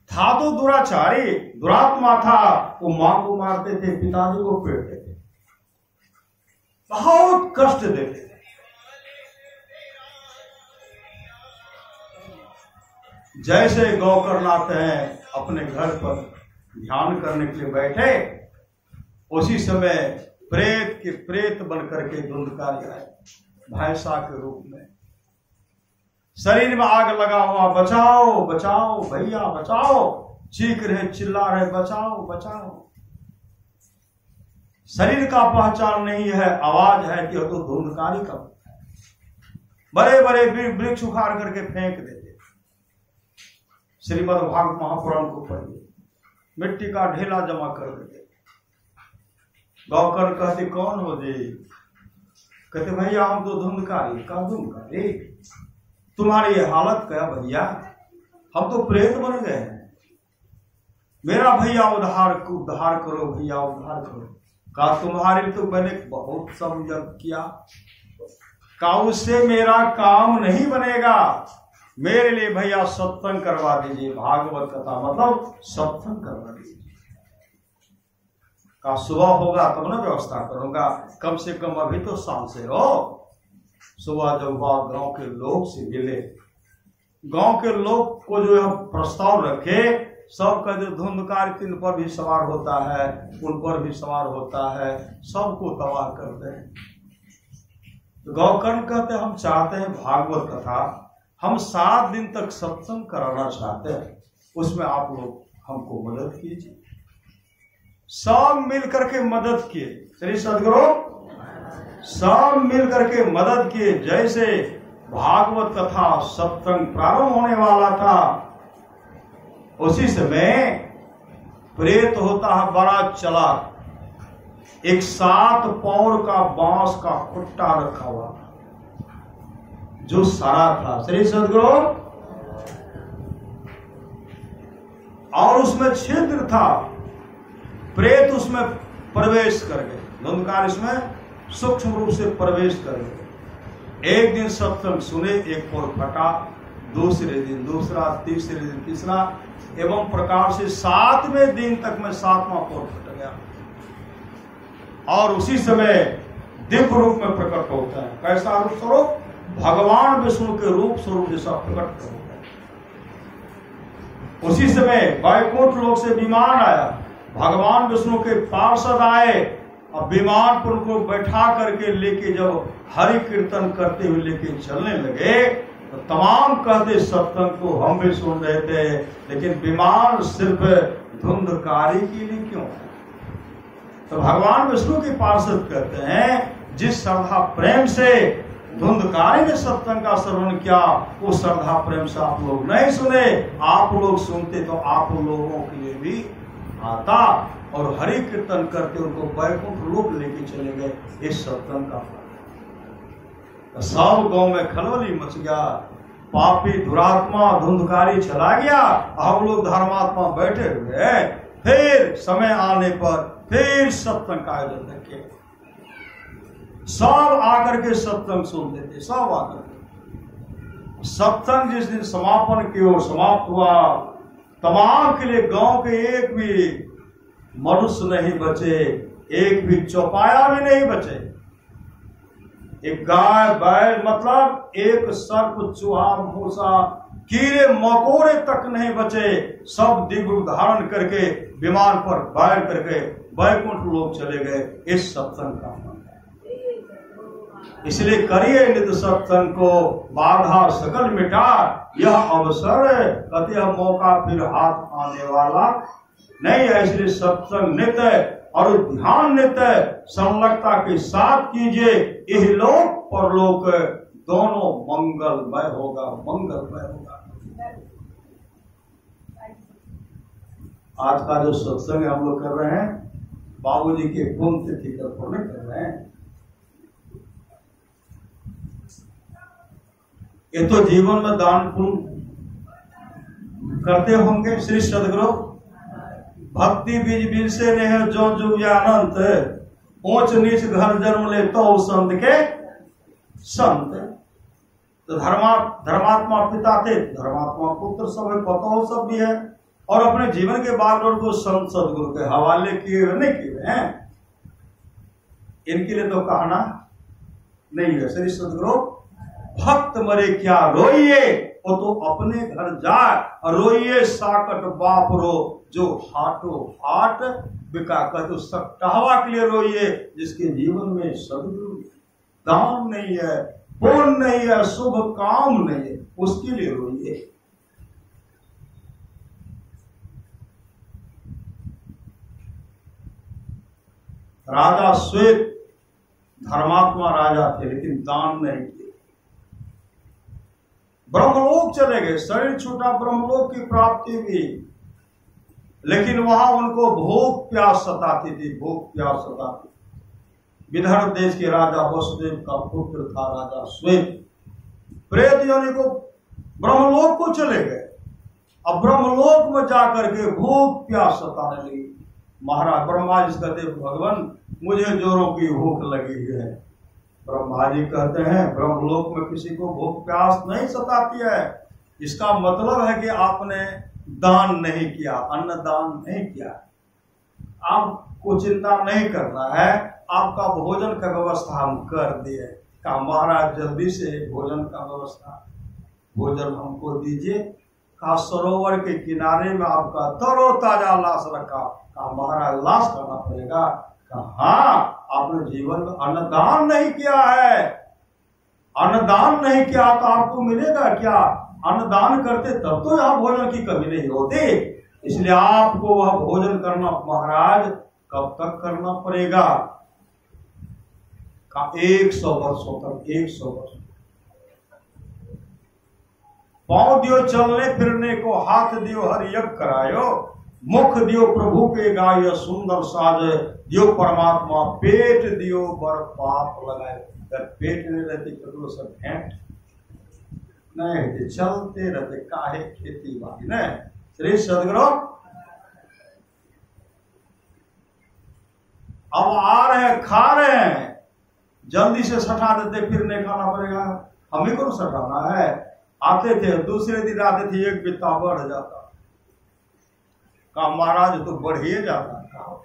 था तो दुराचारी, दुरात्मा था, वो मां को मारते थे, पिताजी को पीटते थे, बहुत कष्ट देते थे। जैसे गौकर्ण आते हैं अपने घर पर ध्यान करने के लिए बैठे, उसी समय प्रेत के प्रेत बनकर के धुंधकारी आए भैंसा के रूप में। शरीर में आग लगा हुआ, बचाओ बचाओ भैया बचाओ, चीख रहे चिल्ला रहे बचाओ बचाओ। शरीर का पहचान नहीं है, आवाज है कि तो धुंधकारी का। बड़े बड़े वृक्ष उखाड़ करके फेंक देते। श्रीमद् भागवत महापुराण को पढ़िए, मिट्टी का ढेला जमा कर देते। गौकर्ण कहते कौन हो जी? कहते भैया हम तो धुंधकारी का। धुंधकारी तुम्हारी ये हालत क्या भैया? हम तो प्रेत बन गए हैं, मेरा भैया उद्धार करो भैया उद्धार करो। का तुम्हारे लिए तो मैंने बहुत समझ किया, का उससे मेरा काम नहीं बनेगा, मेरे लिए भैया सत्संग करवा दीजिए, भागवत कथा मतलब सत्संग करवा दीजिए। का सुबह होगा तब ना व्यवस्था करूंगा, कम से कम अभी तो शाम से हो। सुबह जब बात गांव के लोग से मिले, गांव के लोग को जो हम प्रस्ताव रखे, सबका जो धुंधकार तिन पर भी सवार होता है, उन पर भी सवार होता है, सबको तबाह करते हैं। तो गौकर्ण कहते हम चाहते हैं भागवत कथा, हम 7 दिन तक सत्संग कराना चाहते हैं, उसमें आप लोग हमको मदद कीजिए। सब मिल करके मदद किए। श्री सदगुरु सब मिल करके मदद किए। जैसे भागवत कथा सत्संग प्रारंभ होने वाला था, उसी समय प्रेत होता है बड़ा चालाक, एक 7 पौर का बांस का खुट्टा रखा हुआ जो सड़ा था। श्री सदगुरु और उसमें छिद्र था, प्रेत उसमें प्रवेश कर गए, धुंधकार इसमें सूक्ष्म रूप से प्रवेश कर गए। एक दिन सत्संग सुने, एक पौर फटा, दूसरे दिन दूसरा, तीसरे दिन तीसरा, एवं प्रकार से 7वें दिन तक में 7वां पौर फट गया। और उसी समय दिव्य रूप में प्रकट होता है। कैसा रूप स्वरूप? भगवान विष्णु के रूप स्वरूप जैसा प्रकट होता है। उसी समय वैकुंठ लोक से विमान आया, भगवान विष्णु के पार्षद आए और विमान पर उनको बैठा करके लेके जब हरि कीर्तन करते हुए लेके चलने लगे, तो तमाम कहते सत्संग को हम भी सुन रहे थे, लेकिन विमान सिर्फ धुंधकारी के लिए क्यों? तो भगवान विष्णु के पार्षद कहते हैं जिस श्रद्धा प्रेम से धुंधकारी ने सत्संग का श्रवण किया, वो श्रद्धा प्रेम से आप लोग नहीं सुने, आप लोग सुनते तो आप लोगों के लिए भी आता और हरि कीर्तन करते उनको वैकुंठ लोक लेके चले गए। इस सत्संग का फल सब गांव में खलबली मच गया। पापी दुरात्मा धुंधकारी चला गया, हम लोग धर्मात्मा बैठे हुए। फिर समय आने पर फिर सत्संग का आयोजन किया, सब आकर के सत्संग सुनते थे। सब आकर के सत्संग जिस दिन समापन की ओर समाप्त हुआ, तमाम के लिए गांव के एक भी मनुष्य नहीं बचे, एक भी चौपाया भी नहीं बचे। एक गाय बैल मतलब एक सर्प चूहा मूसा कीड़े मकोड़े तक नहीं बचे। सब दिव्य रूप धारण करके विमान पर बैठ करके वैकुंठ लोग चले गए। इस सत्संग का फल है। इसलिए करिए नित्य सत्संग को, बाधा सकल मिटा, यह अवसर कति मौका फिर हाथ आने वाला नहीं है। इसलिए सत्संग नित्य और ध्यान नित्य संलग्नता के साथ कीजिए। यह लोक परलोक दोनों मंगलमय होगा, मंगलमय होगा। आज का जो सत्संग हम लोग कर रहे हैं, बाबूजी के पुण्यतिथि पर पूर्ण कर रहे हैं। ये तो जीवन में दान पुण्य करते होंगे। श्री सदगुरु भक्ति बीज बीज से नेह जो जुग अनंत, ऊंच नीच घर जन्म ले तो संत के संत। तो धर्मात्मा पिता थे, धर्मात्मा पुत्र सब है, पतो सब भी है। और अपने जीवन के बागडोर को संत सदगुरु के हवाले किए हुए नहीं किए हैं। इनके लिए तो कहना नहीं है। श्री सदगुरु भक्त मरे क्या रोइए, वो तो अपने घर जाए और रोइए साकट बाप रो, जो हाटो हाट बिका कर। तो सप्ताहवा के लिए रोइए जिसके जीवन में सदगुरु दान नहीं है, पुण्य नहीं है, शुभ काम नहीं है, उसके लिए रोइए। राजा श्वेत धर्मात्मा राजा थे, लेकिन दान नहीं किए। ब्रह्मलोक चले गए, शरीर छूटा, ब्रह्मलोक की प्राप्ति भी, लेकिन वहां उनको भूख प्यास सताती थी, भूख प्यास सताती। विदर्भ देश के राजा वसुदेव का पुत्र था राजा श्वेत। प्रेत योनि को ब्रह्मलोक को चले गए। अब ब्रह्मलोक में जाकर के भूख प्यास सताने लगी। महाराज ब्रह्मा जी कहते, भगवान मुझे जोरों की भूख लगी है। ब्रह्मा जी कहते हैं, ब्रह्मलोक में किसी को भूख प्यास नहीं सताती है। इसका मतलब है कि आपने दान नहीं किया, अन्न दान नहीं किया। आपको चिंता नहीं करना है, आपका भोजन का व्यवस्था हम कर दिए। कहा महाराज जल्दी से भोजन का व्यवस्था, भोजन हमको दीजिए। कहा सरोवर के किनारे में आपका तरोताजा लाश रखा। कहा महाराज लाश करना पड़ेगा। कहा आपने जीवन में अन्नदान नहीं किया है, अन्नदान नहीं किया तो आपको मिलेगा क्या? अन्नदान करते तब तो यहाँ भोजन की कमी नहीं होती। इसलिए आपको वह भोजन करना महाराज कब तक करना पड़ेगा? का 100 वर्षों तक, 100 वर्ष। पांव दियो चलने फिरने को, हाथ दियो हर यज्ञ करायो, मुख दियो प्रभु के गाय सुंदर साज, दियो परमात्मा पेट दियो बर पाप लगाए। पेट नहीं रहते करो सब भेंट नहीं रहते, चलते रहते काहे खेती बाड़ी ने। श्री सदगुरु अब आ रहे हैं, खा रहे हैं, जल्दी से सटा देते, फिर नहीं खाना पड़ेगा। हमें को सटाना है। आते थे, दूसरे दिन आते थे, एक बित्ता बढ़ जाता। कहा महाराज तो बढ़िए जाता। कहा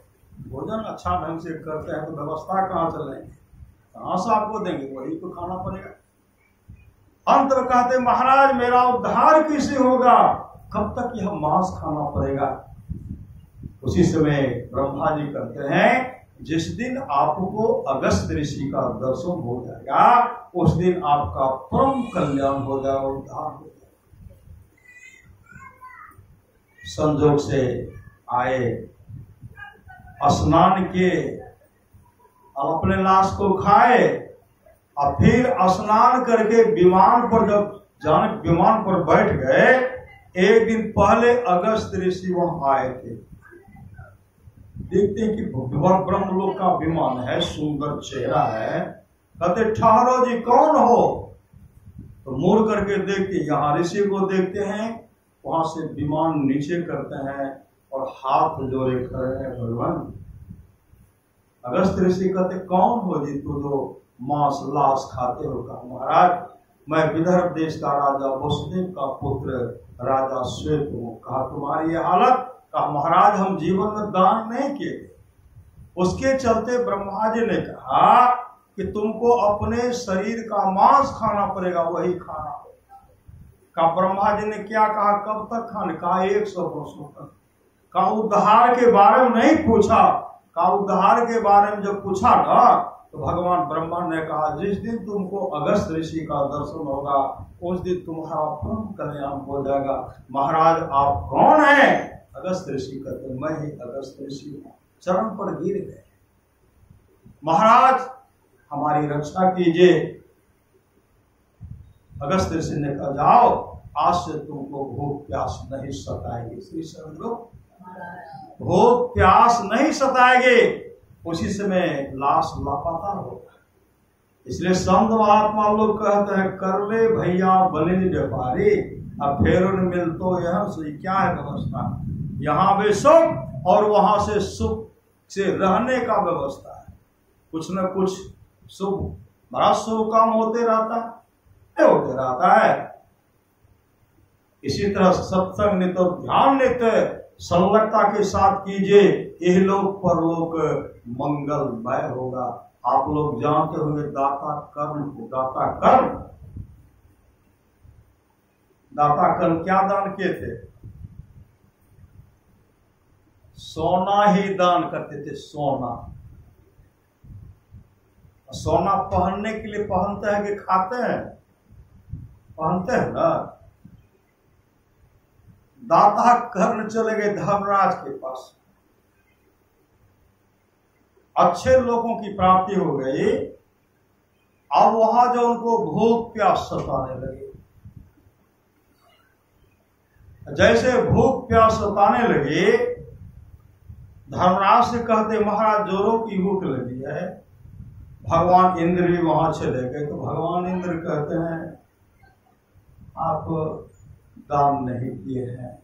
भोजन अच्छा ढंग से करते हैं तो व्यवस्था कहाँ चलेंगे, कहाँ से आपको देंगे, वही तो खाना पड़ेगा। अंत में कहते महाराज मेरा उद्धार कैसे होगा, कब तक यह मांस खाना पड़ेगा? उसी समय ब्रह्मा जी कहते हैं जिस दिन आपको अगस्त ऋषि का दर्शन हो जाएगा उस दिन आपका परम कल्याण हो जाएगा, उद्धार हो जाएगा। संजोग से आए, स्नान किए, अपने लाश को खाए और फिर स्नान करके विमान पर जब विमान पर बैठ गए, एक दिन पहले अगस्त ऋषि वहां आए थे। देखते हैं कि ब्रह्मलोक का विमान है, सुंदर चेहरा है। कहते ठहरो जी कौन हो? तो मुड़ करके देखते, यहाँ ऋषि को देखते हैं, वहां से विमान नीचे करते हैं और हाथ जोड़े खड़े हैं। भगवान अगस्त ऋषि कहते कौन हो जी तू जो मांस लाश खाते हो? कहा महाराज मैं विदर्भ देश का राजा वसुदेव का पुत्र राजा श्वेत हूँ। कहा तुम्हारी ये हालत? कहा महाराज हम जीवन में दान नहीं किए। उसके चलते ब्रह्मा जी ने कहा कि तुमको अपने शरीर का मांस खाना पड़ेगा, वही खाना पड़ेगा। कहा ब्रह्मा जी ने क्या कहा, कब तक खाने? कहा 100 वर्षों तक। कहा उद्धार के बारे में नहीं पूछा? कहा उद्धार के बारे में जब पूछा ना तो भगवान ब्रह्मा ने कहा जिस दिन तुमको अगस्त ऋषि का दर्शन होगा उस दिन तुम्हारा परम कल्याण हो जाएगा। महाराज आप कौन हैं? अगस्त ऋषि कहते मैं ही अगस्त ऋषि हूं, चरण पर गिर गए। महाराज हमारी रक्षा कीजिए। अगस्त ऋषि ने कहा जाओ, आज से तुमको भूख प्यास नहीं सताएगी। श्री सदगुरु भूख प्यास नहीं सताएगी। उसी समय लाश लापता होगा। इसलिए संत महात्मा लोग कहते हैं कर ले भैया बलिन व्यापारी, अब फेर मिल तो यह क्या है व्यवस्था, यहाँ भी सुख और वहां से सुख से रहने का व्यवस्था है। कुछ न कुछ शुभ बड़ा शुभ काम होते रहता है। इसी तरह सत्संग नित ध्यान नित संलग्नता के साथ कीजिए, यह लोग परलोक मंगलमय होगा। आप लोग जानते होंगे दाता कर्म क्या दान किए थे? सोना ही दान करते थे। सोना पहनने के लिए पहनते हैं कि खाते हैं? पहनते हैं ना। दाता कर्ण चले गए धर्मराज के पास, अच्छे लोगों की प्राप्ति हो गई। अब वहां जो उनको भूख प्यास सताने लगे, जैसे भूख प्यास सताने लगे, धर्मराज से कहते महाराज जोरों की भूख लगी है। भगवान इंद्र भी वहां चले गए। तो भगवान इंद्र कहते हैं आप दान नहीं किए हैं।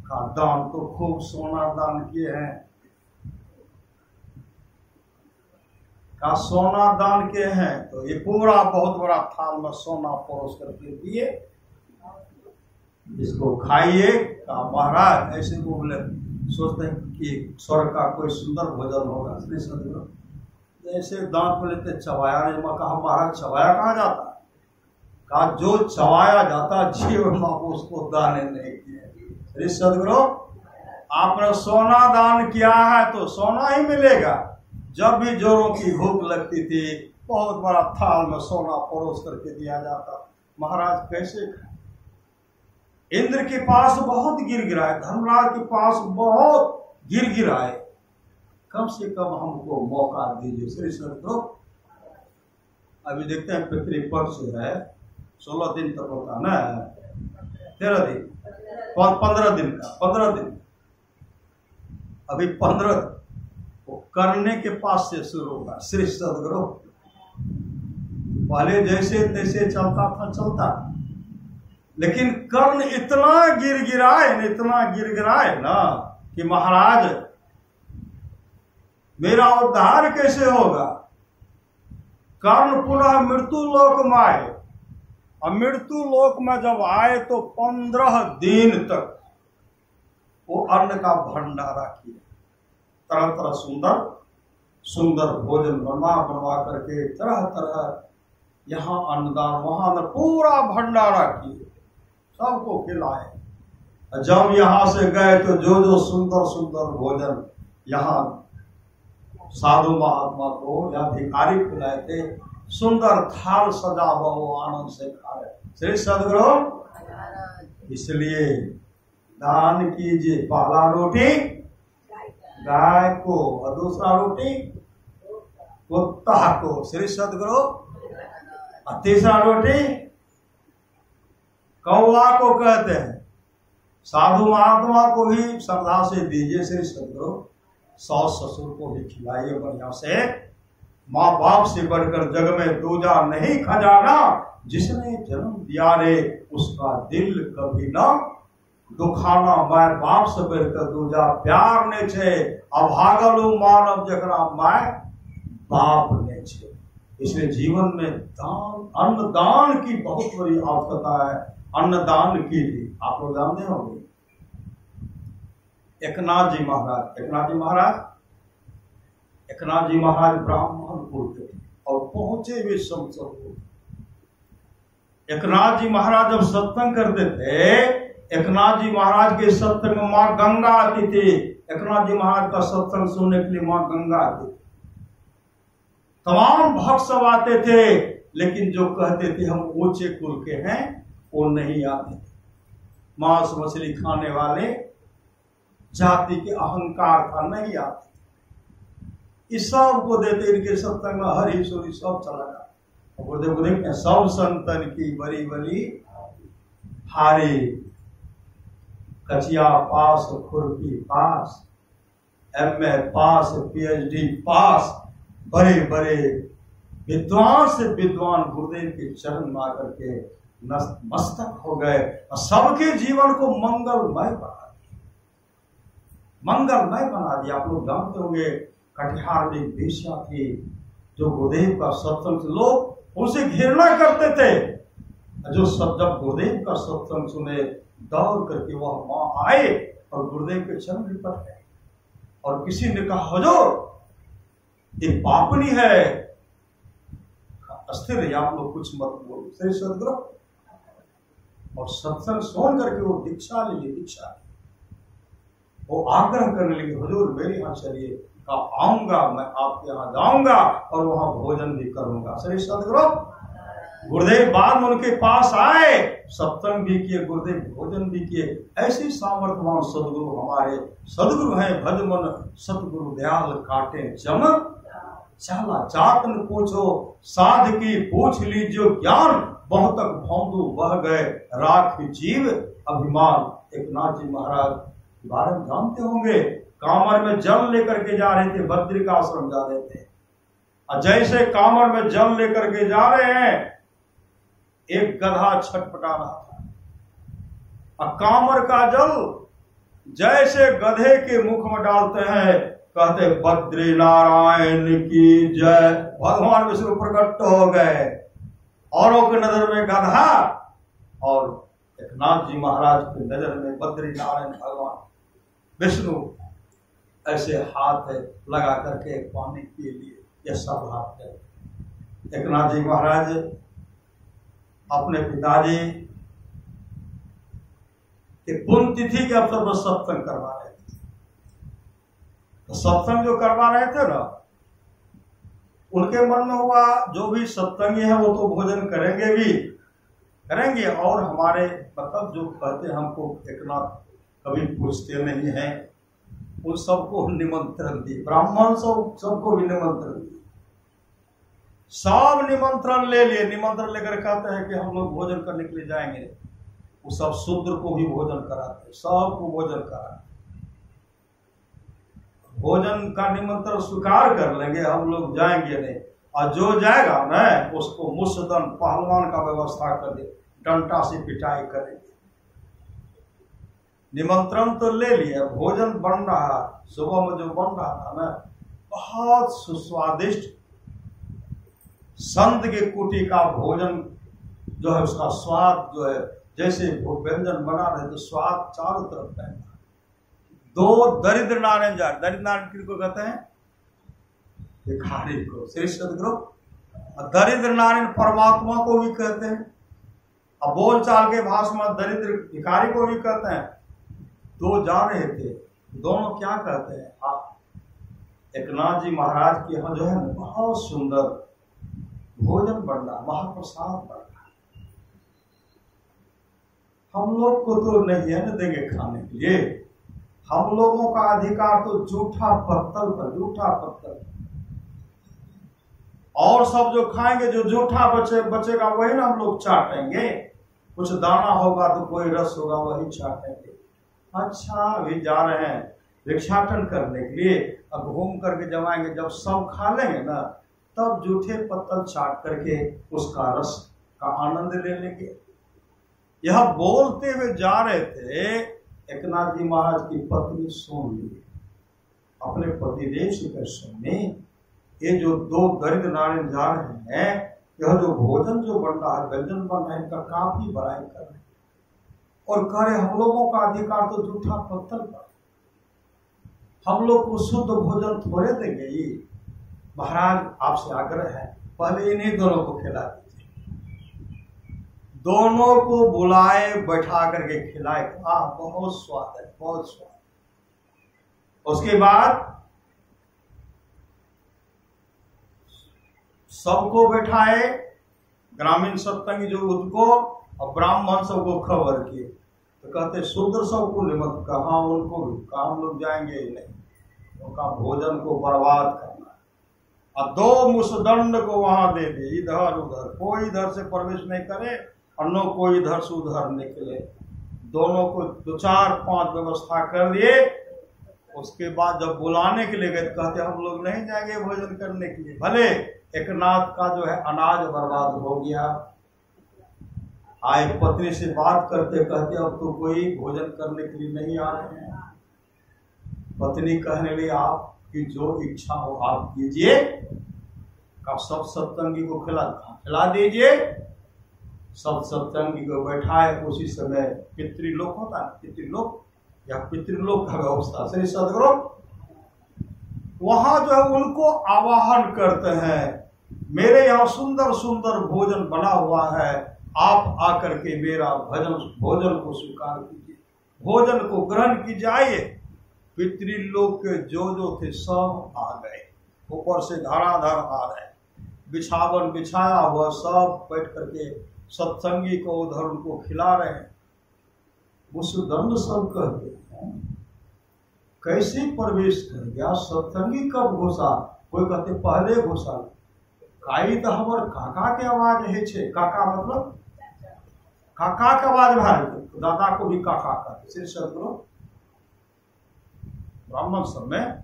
का दान तो खूब सोना दान किए हैं। का सोना दान किए हैं तो ये पूरा बहुत बड़ा थाल में सोना परोस करके दिए, इसको खाइए। का महाराज ऐसे को बोले सोचते हैं कि स्वर्ग का कोई सुंदर भोजन होगा। श्री सदगुरु जैसे दांत में लेते चबाया नहीं। मैं कहा महाराज चबाया कहाँ जाता? कहा जो चबाया जाता जीवन में उसको दान नहीं किए। श्री सदगुरु आपने सोना दान किया है तो सोना ही मिलेगा। जब भी जोरों की भूख लगती थी बहुत बड़ा थाल में सोना परोस करके दिया जाता। महाराज कैसे खाए? इंद्र के पास बहुत गिर गिराए, धर्मराज के पास बहुत गिर गिराए। कम से कम हमको मौका दीजिए। श्री सदगुरु अभी देखते हैं पितृपक्ष है 16 दिन तक होता ना, 13 दिन 15 दिन का 15 दिन। अभी 15 करने के पास से शुरू होगा। श्री सदगुरु पहले जैसे तैसे चलता था चलता, लेकिन कर्ण इतना गिर गिराए ना कि महाराज मेरा उद्धार कैसे होगा? कर्ण पुनः मृत्यु लोक में आए, और मृत्यु लोक में जब आए तो 15 दिन तक वो अन्न का भंडारा किया। तरह तरह सुंदर भोजन बनवा करके तरह तरह यहाँ अन्नदान वहां पूरा भंडारा किए, सबको खिलाए। जब यहाँ से गए तो जो सुंदर भोजन यहाँ साधु महात्मा को या भिखारी खिलाए थे, सुंदर थाल सजा हुआ वो आनंद से खा रहे। श्री सदगुरु इसलिए दान कीजिए। पहला रोटी गाय को और दूसरा रोटी कुत्ता को। श्री सदगुरु और तीसरा रोटी कौवा को कहते हैं। साधु महात्मा को भी श्रद्धा से दीजिए। श्री सदगुरु सास ससुर को भी खिलाइए बढ़िया से। माँ बाप से बढ़कर जग में दूजा नहीं खजाना, जिसने जन्म दिया रे उसका दिल कभी ना दुखाना। माय बाप से बढ़कर दूजा प्यार ने छे, अभागलू मानव जकरा माय बाप ने छे। इसलिए जीवन में दान अन्नदान की बहुत बड़ी आवश्यकता है। अन्नदान कीजिए। आप लोग जानते होंगे एकनाथ जी महाराज ब्राह्मण कुल के थे और पहुंचे भी संत। एकनाथ जी महाराज जब सत्संग करते थे, एकनाथ जी महाराज के सत्संग में माँ गंगा आती थी। एकनाथ जी महाराज का सत्संग सुनने के लिए माँ गंगा आती थी। तमाम भक्त सब आते थे, लेकिन जो कहते थे हम ऊंचे कुल के हैं वो नहीं आते। मांस मछली खाने वाले जाति के अहंकार था, नहीं आती। इस सब को देते इनके सत्संग में हरि सोरी सब चला जाता। गुरुदेव को देखते हैं, सब संतन की बड़ी बड़ी हारे, कचिया पास खुरपी पास, MA पास, PhD पास, बड़े बड़े विद्वान से विद्वान गुरुदेव के चरण में आकर के मस्तक हो गए और सबके जीवन को मंगलमय बना दिया, मंगलमय बना दिया। आप लोग जानते होंगे, कटिहार में बेश्या थी जो गुरुदेव का सत्संग, लोग उनसे घृणा करते थे। जो सब जब गुरुदेव का सत्संग सुने, दौड़ करके वह मां आए और गुरुदेव के चरण लिपट गए। और किसी ने कहा, हुजूर ये पापनी है, अस्थिर है, आप लोग कुछ मत बोलो, सही सदगुरु। और सत्संग सुन करके वो दीक्षा ले ली, दीक्षा वो आग्रह करने लगे, हुजूर मेरे यहाँ चलिए। कहा आऊंगा, मैं आपके यहाँ जाऊंगा और वहां भोजन भी करूंगा। सही सदगुरु। गुरुदेव बाद में उनके पास आए, सत्संग भी किए, गुरुदेव भोजन भी किए। ऐसी सामर्थ्यवान सदगुरु हमारे सदगुरु हैं। भजमन सतगुरु दयाल काटे जम चाला, जात न पूछो साध की पूछ लीजियो ज्ञान, बहुत तक भौंदू बह गए राख जीव अभिमान। एक नाथ जी महाराज के बारे में जानते होंगे, कामर में जल लेकर के जा रहे थे, बद्री का आश्रम जा रहे थे। और जैसे कामर में जल लेकर के जा रहे हैं, एक गधा छटपटा रहा था और कामर का जल जैसे गधे के मुख में डालते हैं, कहते बद्री नारायण की जय, भगवान विष्णु प्रकट हो गए। औरों की नजर में गधा और एक नाथ जी महाराज की नजर में बद्री नारायण भगवान विष्णु ऐसे हाथ लगा करके पानी के लिए, यह सब हाथ है। एक नाथ जी महाराज अपने पिताजी के पुण्यतिथि के अवसर पर सत्संग करवा रहे थे। तो सत्संग जो करवा रहे थे ना, उनके मन में हुआ जो भी सत्संगी है वो तो भोजन करेंगे भी करेंगे, और हमारे मतलब जो कहते हमको इतना कभी पूछते नहीं हैं, उन सबको निमंत्रण दी, ब्राह्मण सबको भी निमंत्रण दी। सब निमंत्रण ले लिए, निमंत्रण लेकर कहते हैं कि हम लोग भोजन करने के लिए जाएंगे। वो सब शूद्र को भी भोजन कराते, सबको भोजन कराते। भोजन का निमंत्रण स्वीकार कर लेंगे, हम लोग जाएंगे नहीं। और जो जाएगा ना उसको मुसदन पहलवान का व्यवस्था कर दे, डंडा से पिटाई करेंगे। निमंत्रण तो ले लिया, भोजन बन रहा, सुबह में जो बन रहा था ना, बहुत सुस्वादिष्ट संत के कुटी का भोजन जो है, उसका स्वाद जो है, जैसे व्यंजन बना रहे तो स्वाद चारों तरफ फैलता। दो दरिद्र नारायण जा, दरिद्र नारायण किनको कहते हैं? भिखारी को, श्री सदगुरु। दरिद्र नारायण परमात्मा को भी कहते हैं, अब बोल चाल के भाषा में दरिद्र भिखारी को भी कहते हैं। दो जा रहे थे, दोनों क्या कहते हैं? एक नाथ जी महाराज के यहाँ जो है ना, बहुत सुंदर भोजन बन रहा, महाप्रसाद बन रहा। हम लोग को तो नहीं है ना देंगे खाने के लिए, हम लोगों का अधिकार तो जूठा पत्तल पर, जूठा पत्तल। और सब जो खाएंगे, जो जूठा बचेगा वही ना हम लोग चाटेंगे। कुछ दाना होगा तो कोई रस होगा, वही चाटेंगे। अच्छा, अभी जा रहे हैं भिक्षाटन करने के लिए, अब घूम करके जब आएंगे, जब सब खा लेंगे ना, तब जूठे पत्तल चाट करके उसका रस का आनंद ले लेंगे। यह बोलते हुए जा रहे थे, एक नाथ जी महाराज की पत्नी सुन ली, अपने पतिदेव से कह, सुनने ये जो दो दरिद्र नारायण जा रहे हैं, यह जो भोजन जो बन रहा है, व्यंजन बन रहा है, इनका काफी बड़ाई कर रहे हैं और कह रहे हम लोगों का अधिकार तो जूठा पत्तल पर, हम लोग को शुद्ध भोजन थोड़े देंगे। ये महाराज आपसे आग्रह है, पहले इन्हीं दोनों को खिला दीजिए। दोनों को बुलाए, बैठा करके खिलाए। बहुत स्वाद है, बहुत स्वाद। उसके बाद सबको बैठाए, ग्रामीण सत्संगी जो उनको और ब्राह्मण सबको खबर किए। तो तो कहते शूद्र सबको निमंत्रण, कहाँ उनको भी, कहाँ हम लोग जाएंगे ही नहीं, उनका भोजन को बर्बाद करना। और 2 मुषदंड को वहां दे दे, इधर उधर, कोई इधर से प्रवेश नहीं करे और न कोई इधर से उधर निकले। दोनों को 2, 4, 5 व्यवस्था कर दिए। उसके बाद जब बुलाने के लिए गए कहते हम लोग नहीं जाएंगे भोजन करने के लिए। भले एकनाथ का जो है अनाज बर्बाद हो गया। आए पत्नी से बात करते कहते अब तो कोई भोजन करने के लिए नहीं आ रहे हैं। पत्नी कहने लगी आपकी जो इच्छा हो आप कीजिए। का सब सत्संगी को खिला दीजिए। सब सत्संगी को बैठाए। उसी समय पितृलोक होता है, पितृलोक या पितृलोक का व्यवस्था श्री सदगुरु वहां जो है उनको आवाहन करते हैं। मेरे यहाँ सुंदर सुंदर भोजन बना हुआ है, आप आकर के मेरा भोजन को स्वीकार कीजिए, भोजन को ग्रहण कीजिए। पितृलोक के जो थे सब आ गए, ऊपर से धड़ाधड़ आ गए। बिछावन बिछाया हुआ सब बैठ करके सत्संगी को उधर उनको खिला रहे हैं। उस दंड सब कहते हैं कैसे प्रवेश कर गया, सत्संगी कब घुसा? कोई कहते पहले घुसा। काई तो हमर काका के आवाज है छे। काका मतलब काका के आवाज भारी, दादा को भी काका कहते। श्री सदगुरु ब्राह्मण सब में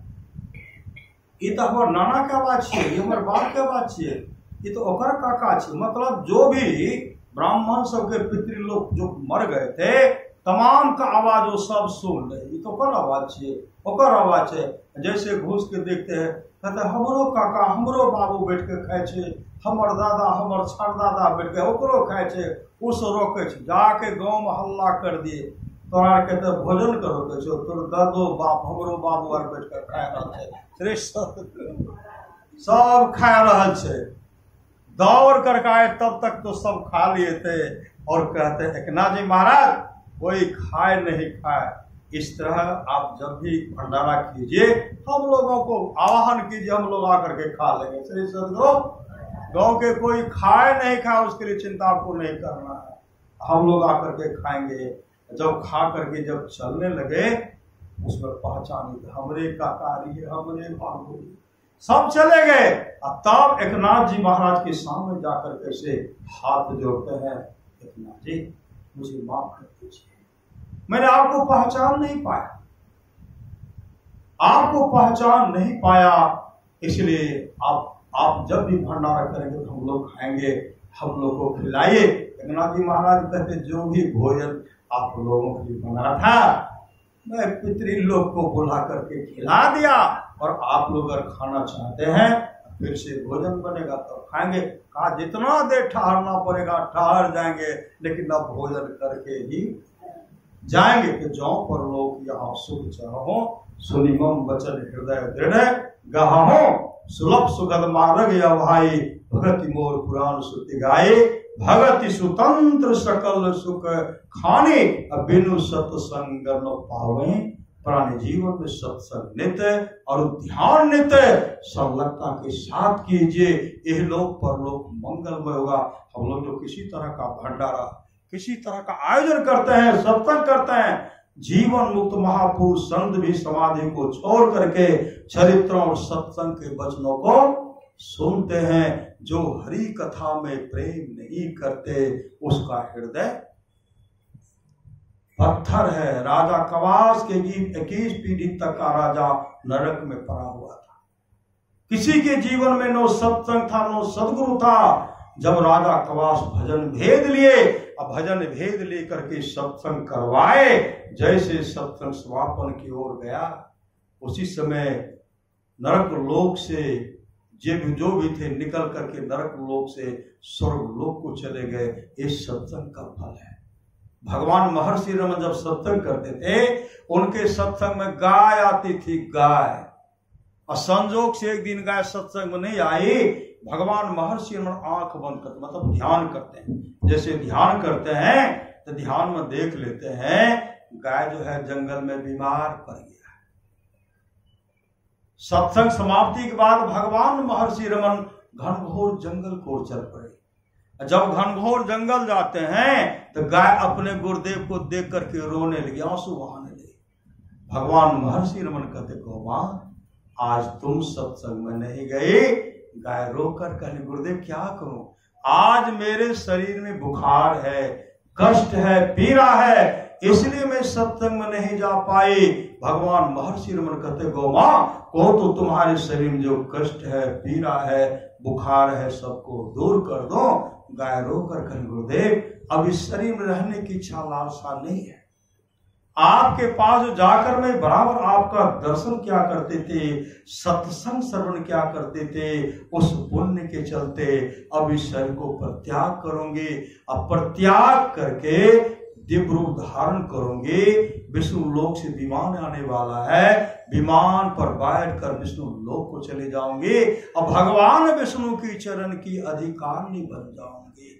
ये तो हमार नाना के आवाज छे, ये हमार बाप के आवाज छे, ये तो ओकर काका छे। मतलब जो भी ब्राह्मण सबके पितृलोक जो मर गए थे तमाम का आवाज वो सब सुन रहे। ये तो ओकर आवाज छे, ओकर आवाज है। जैसे घुस के देखते हैं कहते हमरो काका हमरो बाबू बैठ के खाए छे, हमर दादा हमर छरदादा बैठ के ओकरो खाए छे। उस रोके छे जाके गांव में हल्ला कर दिए तोरा के तो भोजन करो के छो, तोर दादो बाप हमरो बाबू आर बैठ के खाए रहल छे। सब खा रहल छे। दौड़ करके आए तब तक तो सब खा लिए थे और कहते एकनाथ जी महाराज कोई खाए नहीं खाए। इस तरह आप जब भी भंडारा कीजिए हम लोगों को आवाहन कीजिए, हम लोग आकर के खा लेंगे। श्री सदगुरु गांव के कोई खाए नहीं खाए उसके लिए चिंता आपको नहीं करना है, हम लोग आकर के खाएंगे। जब खा करके जब चलने लगे उसमें पहचानी हमरे काकारी है, हमरे बाबू, सब चले गए। तब एकनाथ जी महाराज के सामने जाकर कैसे हाथ जोड़ते हैं, एकनाथ जी मुझे माफ कर दीजिए, मैंने आपको पहचान नहीं पाया, आपको पहचान नहीं पाया, इसलिए आप जब भी भंडारा करेंगे तो हम लोग खाएंगे, हम लोग को खिलाइए। एकनाथ जी महाराज कहते जो भी भोजन आप लोगों के लिए बना था मैं पितृलोक को बुला करके खिला दिया, और आप लोग अगर खाना चाहते हैं फिर से भोजन बनेगा तो खाएंगे। कहा जितना देर ठहरना पड़ेगा ठहर जाएंगे, लेकिन अब भोजन करके ही जाएंगे कि जो पर लोग यहाँ सुख चाहो सुनिमम वचन हृदय दृढ़ गहो सुलभ सुखद मार्ग या भाई भगति मोर पुराण सुति गाये भगति सुतंत्र सकल सुख खाने बिनु सत्संग न पावे। पुराने जीवन में सत्संग नित्य और ध्यान नित्य संलग्नता के साथ कीजिए, यह लोक परलोक मंगलमय होगा। हम लोग जो किसी तरह का भंडारा किसी तरह का आयोजन करते हैं, सत्संग करते हैं, जीवन मुक्त महापुरुष संत भी समाधि को छोड़ करके चरित्र और सत्संग के वचनों को सुनते हैं। जो हरि कथा में प्रेम नहीं करते उसका हृदय पत्थर है। राजा कवास के 21 पीढ़ी तक का राजा नरक में पड़ा हुआ था। किसी के जीवन में नो सत्संग था, नो सदगुरु था। जब राजा कवास भजन भेद लिए, अब भजन भेद लेकर के सत्संग करवाए, जैसे सत्संग समापन की ओर गया उसी समय नरक लोक से जो भी थे निकल करके नरक लोक से स्वर्ग लोक को चले गए। इस सत्संग का फल है। भगवान महर्षि रमन जब सत्संग करते थे उनके सत्संग में गाय आती थी, गाय, और संजोग से एक दिन गाय सत्संग में नहीं आई। भगवान महर्षि रमन आंख बंद करते मतलब ध्यान करते हैं, जैसे ध्यान करते हैं तो ध्यान में देख लेते हैं गाय जो है जंगल में बीमार पड़ गया। सत्संग समाप्ति के बाद भगवान महर्षि रमन घनघोर जंगल को चल पड़े। जब घनघोर जंगल जाते हैं तो गाय अपने गुरुदेव को देख करके रोने लगी, आंसू बहाने लगी। भगवान महर्षि रमन कहते गौमा आज तुम सत्संग में नहीं गए। गाय रोकर कहने गुरुदेव क्या करूं, आज मेरे शरीर में बुखार है, कष्ट है, पीड़ा है, इसलिए मैं सत्संग में नहीं जा पाई। भगवान महर्षि रमन कहते गौमा को तो तुम्हारे शरीर में जो कष्ट है, पीड़ा है, बुखार है, सबको दूर कर दो। गाय रोकर कहने गुरुदेव अब इस शरीर में रहने की इच्छा लालसा नहीं है। आपके पास जाकर मैं बराबर आपका दर्शन क्या करते थे, सत्संग श्रवण क्या करते थे, उस पुण्य के चलते अब इस शरीर को परित्याग करूंगी। अब परित्याग करके दिव्य रूप धारण करूंगी। विष्णु लोक से विमान आने वाला है, विमान पर बैठकर विष्णु लोक को चले जाऊंगी और भगवान विष्णु की चरण की अधिकारिणी बन जाऊंगी।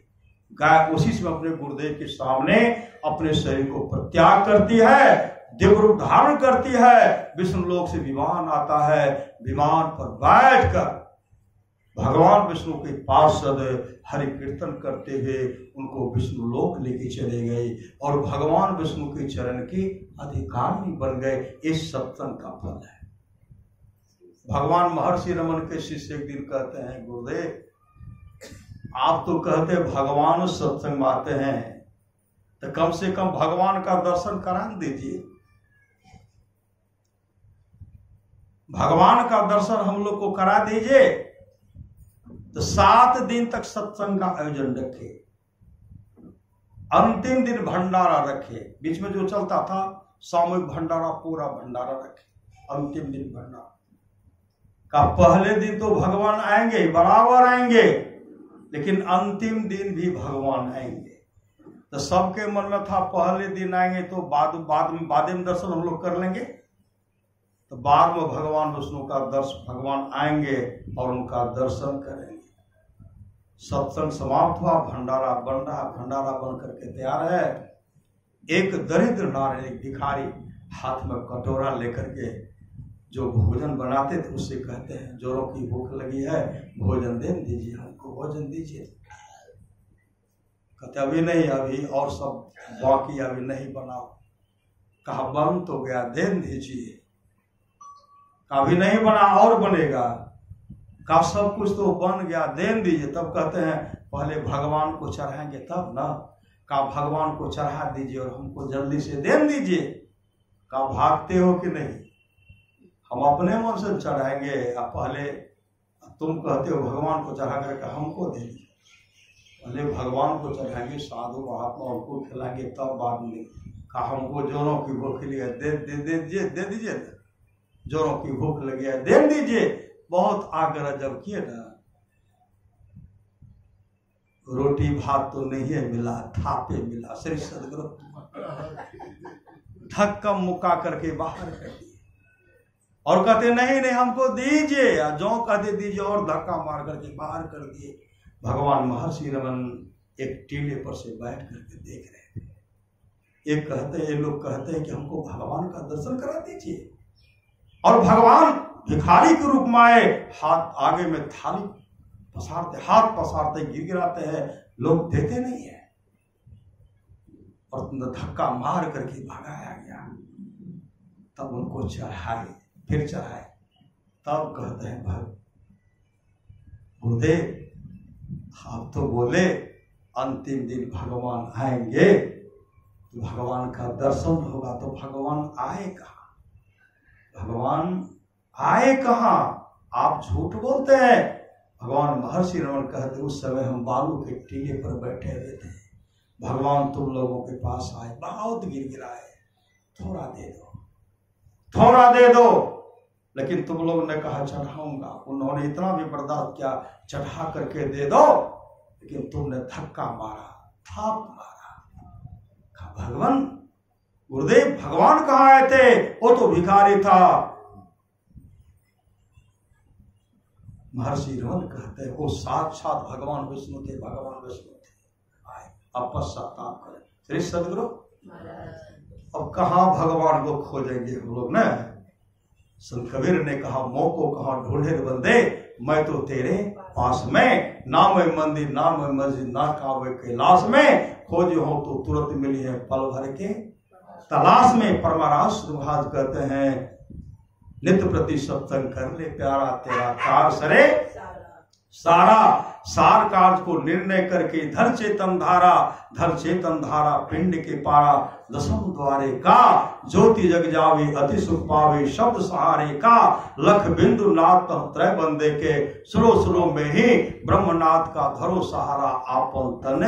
गाय उसी से अपने गुरुदेव के सामने अपने शरीर को परित्याग करती है, दिव्य रूप धारण करती है, विष्णु लोक से विमान आता है, विमान पर बैठकर भगवान विष्णु के पार्षद हरि कीर्तन करते हुए उनको विष्णु लोक लेके चले गए और भगवान विष्णु के चरण की अधिकारिणी बन गए। इस सत्संग का फल है। भगवान महर्षि रमन के शिष्य एक दिन कहते हैं गुरुदेव आप तो कहते भगवान सत्संग में आते हैं तो कम से कम भगवान का दर्शन करा दीजिए। भगवान का दर्शन हम लोग को करा दीजिए। तो 7 दिन तक सत्संग का आयोजन रखे, अंतिम दिन भंडारा रखे, बीच में जो चलता था सामूहिक भंडारा, पूरा भंडारा रखे, अंतिम दिन भंडारा का। पहले दिन तो भगवान आएंगे, बराबर आएंगे, लेकिन अंतिम दिन भी भगवान आएंगे। तो सबके मन में था पहले दिन आएंगे तो बाद में दर्शन हम लोग कर लेंगे। तो बाद में भगवान विष्णु का दर्शन, भगवान आएंगे और उनका दर्शन करेंगे। सत्संग समाप्त हुआ, भंडारा बन रहा, भंडारा बन करके तैयार है। एक दरिद्र नारायण, एक भिखारी हाथ में कटोरा लेकर के जो भोजन बनाते थे उससे कहते हैं जोरों की भूख लगी है, भोजन दे दीजिए, हमको भोजन दीजिए। कहते अभी नहीं, अभी और सब बाकी, अभी नहीं बनाओ। कहा बन तो गया, दे दीजिए। अभी नहीं बना और बनेगा। कहा सब कुछ तो बन गया, दे दीजिए। तब कहते हैं पहले भगवान को चढ़ाएंगे तब ना। कहा भगवान को चढ़ा दीजिए और हमको जल्दी से दे दीजिए। कहा भागते हो कि नहीं, हम अपने मन से चढ़ाएंगे। अब पहले तुम कहते हो भगवान को चढ़ा करके हमको दे दीजिए। पहले भगवान को चढ़ाएंगे, साधु महात्मा उनको खिलाएंगे, तब बाद में। कहा हमको जोरों की भूख लगी है, दे दीजिए। जोरों की भूख लगी है, दे दीजिए। बहुत आग्रह जब किए ना, रोटी भात तो नहीं है मिला, थापे मिला। श्री सदगुरु धक्का मुक्का करके बाहर कर दिए और कहते नहीं हमको दीजिए। जो कहते दीजिए और धक्का मार करके बाहर कर दिए। भगवान महर्षि रमन एक टीले पर से बैठ करके देख रहे थे। ये लोग कहते हैं कि हमको भगवान का दर्शन करा दीजिए। और भगवान भिखारी के रूप में आए, हाथ आगे में थाली पसारते, हाथ पसारते गिराते हैं, लोग देते नहीं है और धक्का मार करके भगाया गया। तब उनको चढ़ाए, फिर चढ़ाए। तब कहते हैं गुरुदेव आप तो बोले अंतिम दिन भगवान आएंगे तो भगवान का दर्शन होगा। तो भगवान आए कहाँ, भगवान आए कहाँ? आप झूठ बोलते हैं। भगवान महर्षि रमन कहते उस समय हम बालू के टीले पर बैठे हुए थे, भगवान तुम लोगों के पास आए, बहुत गिड़गिड़ाए, थोड़ा दे दो, थोड़ा दे दो। लेकिन तुम लोग ने कहा चढ़ाऊंगा। उन्होंने इतना भी बर्दाश्त किया, चढ़ा करके दे दो, लेकिन तुमने धक्का मारा, थाप मारा। भगवान गुरुदेव भगवान कहाँ आए थे? वो तो भिखारी था। महर्षि रमन कहते हैं वो साक्षात भगवान विष्णु थे, भगवान विष्णु थे। आए अब पश्चाताप करें। श्री सदगुरु अब कहाँ भगवान को खोजेंगे हम लोग ने? संत कबीर ने कहा मोह को कहाँ ढूंढे बंदे, मैं तो तेरे पास में, ना मैं मंदिर ना मैं मस्जिद ना काबे कैलाश में, खोज हो तो तुरंत मिली है पल भर के तलाश में। परमारास महाराज कहते हैं नित्य प्रति सत्संग कर ले प्यारा, तेरा कार सरे सारा, सार कार्य को निर्णय करके धर चेतन धारा पिंड के पारा, दसम द्वारे का ज्योति जग जावे, अति सुख पावे शब्द सहारे का, लख बिंदु नाथ त्रय बंदे के, सुरो सुरो में ही ब्रह्मनाथ का धरो सहारा, आपन तन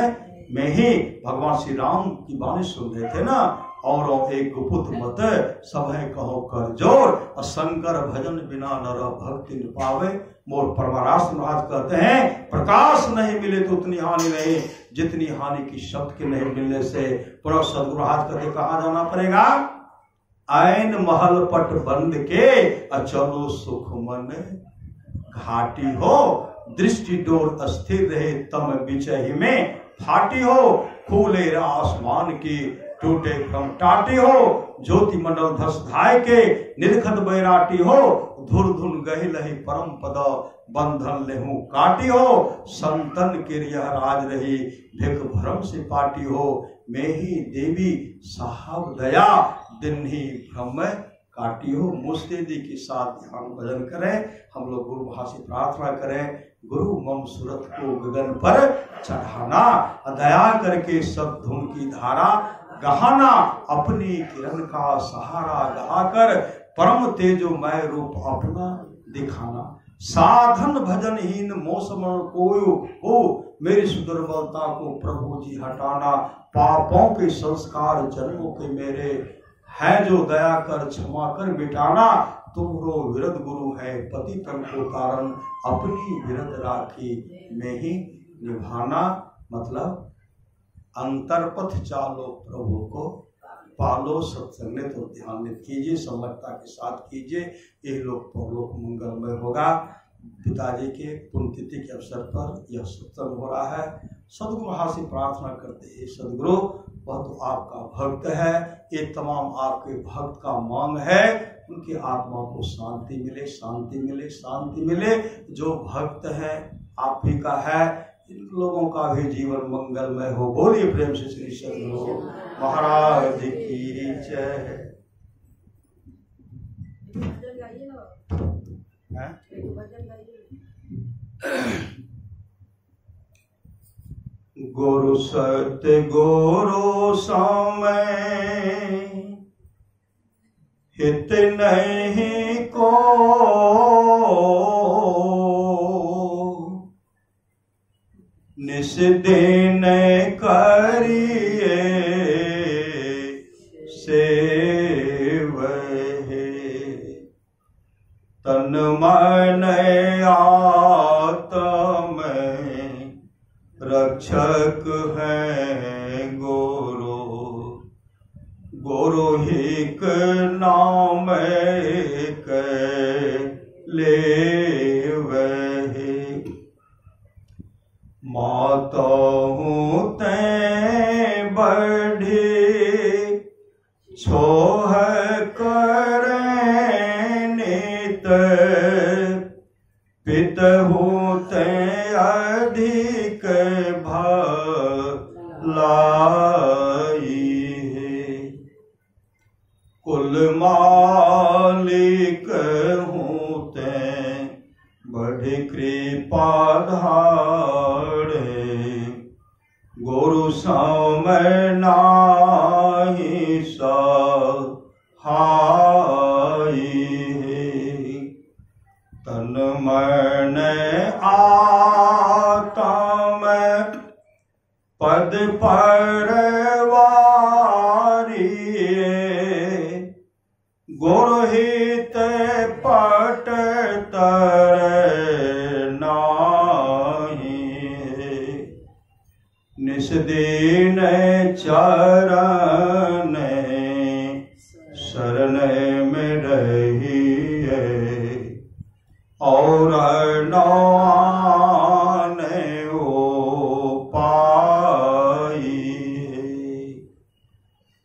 में ही। भगवान श्री राम की वाणी सुन रहे थे ना, और एक गुपुत मत सब है कहो कर जोर, शंकर भजन बिना नर भक्ति न पावे। मोर परमारास महाराज कहते हैं प्रकाश नहीं मिले तो उतनी हानि नहीं जितनी हानि की शब्द के नहीं मिलने से। पुनः सदगुरु महाराज कहते कहाँ जाना पड़ेगा? ऐन महल पट बंद के अचलो सुख मन घाटी हो, दृष्टि डोर अस्थिर रहे तम बिचही में फाटी हो, खूले आसमान की टूटे क्रम टाटी हो, ज्योति मंडल धस धाय के निरखत बैराटी हो, धुर धुन गही लही परम पद बंधन लेहू काटी हो, संतन के यह राज रही भिख भरम से पाटी हो, मैं ही देवी साहब दया दिन ही भ्रम काटी हो। मुस्तेदी के साथ ध्यान भजन करें, हम लोग गुरु भाव से प्रार्थना करें, गुरु मम सूरत को गगन पर चढ़ाना, दया करके सब धुन की धारा गहाना, अपनी किरण का सहारा गहाकर परम तेजोमय रूप अपना दिखाना, साधन भजनहीन मौसम कोयो हो, मेरी सुदुर्बलता को प्रभु जी हटाना, पापों के संस्कार जन्मों के मेरे है जो दया कर क्षमा कर मिटाना, तुमरो विरद गुरु है पति तन को कारण, अपनी विरद राखी में ही निभाना। मतलब अंतरपथ चालो प्रभु को पालो, सत्संग तो ध्यानित कीजिए, समर्थता के साथ कीजिए, ये लोक परलोक मंगलमय होगा। पिताजी के पुण्यतिथि के अवसर पर यह सत्संग हो रहा है। सदगुरु महाराज से प्रार्थना करते हैं सदगुरु वह तो आपका भक्त है, ये तमाम आपके भक्त का मांग है, उनकी आत्मा को शांति मिले, शांति मिले, शांति मिले। जो भक्त है आप ही का है, इन लोगों का भी जीवन मंगलमय हो। बोलिए प्रेम से श्री सदगुरु महाराज की जय। गुरु सत्य गुरु समय हित नहीं को, निस दिन करिए सेवहे, तन मन आत्म रक्षक है गुरु, गुरु हिक नाम एक लेवहे, माता हूँ तै बढ़ी छोह करें नित, पित हूँ तै अधिक भलाई है, कुल मालिक हूँ तै बड़ी कृपा धारे, गुरु समय नाही सहाई है, तन मन आत्म पद परवारी, गुरु हित पट तर नाही, निस दिन चरण शरण में रहिए, और नौआने ओ पाई,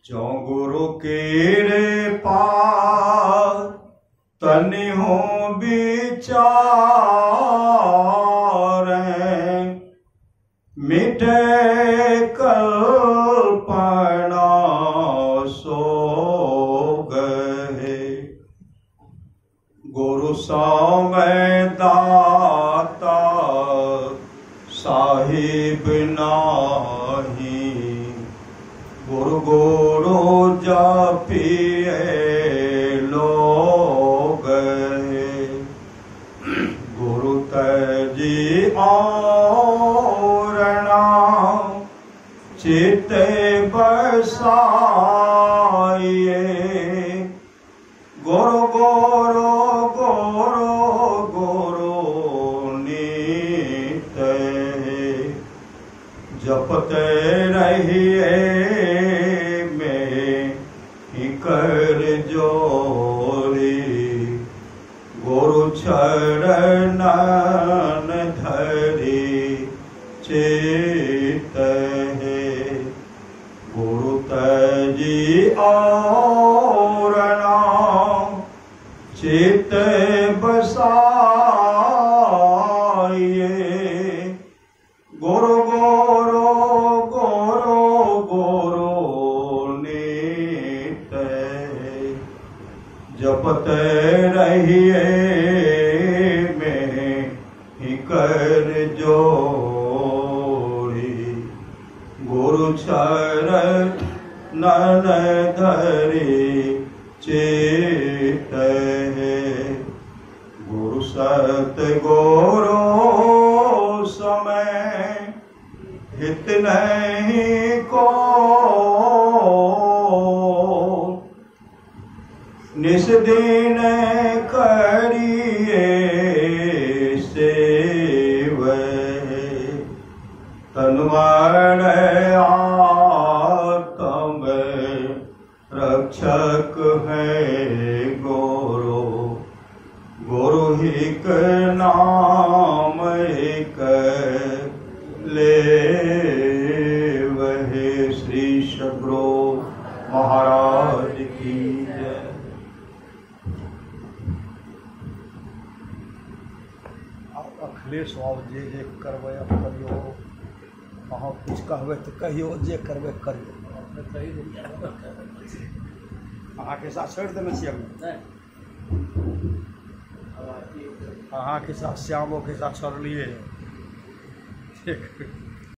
जो गुरु के पास तनि हो विचार, कल्पना सो गए। गुरु समय दाता साहिब नाही, गुरु गुरु जपिए लोग गए। गुरु तजी और नाम चित बसाइए। गुरु गुरु गुरु गुरु नीत जपते रहिए में ही कर जोरी। गुरु चरणन धरी चित है। गुरु तजी और नाम चित बसाइए। गुरु गुरु गुरु गुरु नीत जपते रहिए में ही कर जोड़ी। गुरु चरणन धरी चित है। गुरु सतगुरु समय हित नहीं को। निस दिन करिए सेव। तनवार आत्म रक्षक है गुरु। गुरु हिक नाम एक ले वहे। श्री सद्गुरु महाराज की जय। अखिलेश बाबू जे जे करबै अब करियो। अहाँ कुछ कहबै तो कहियो, जे करबै करियो। अहाँके साथ छोड़ि देने छियै हम। अहाँके साथ श्यामोके साथ छोड़लियै। ठीक।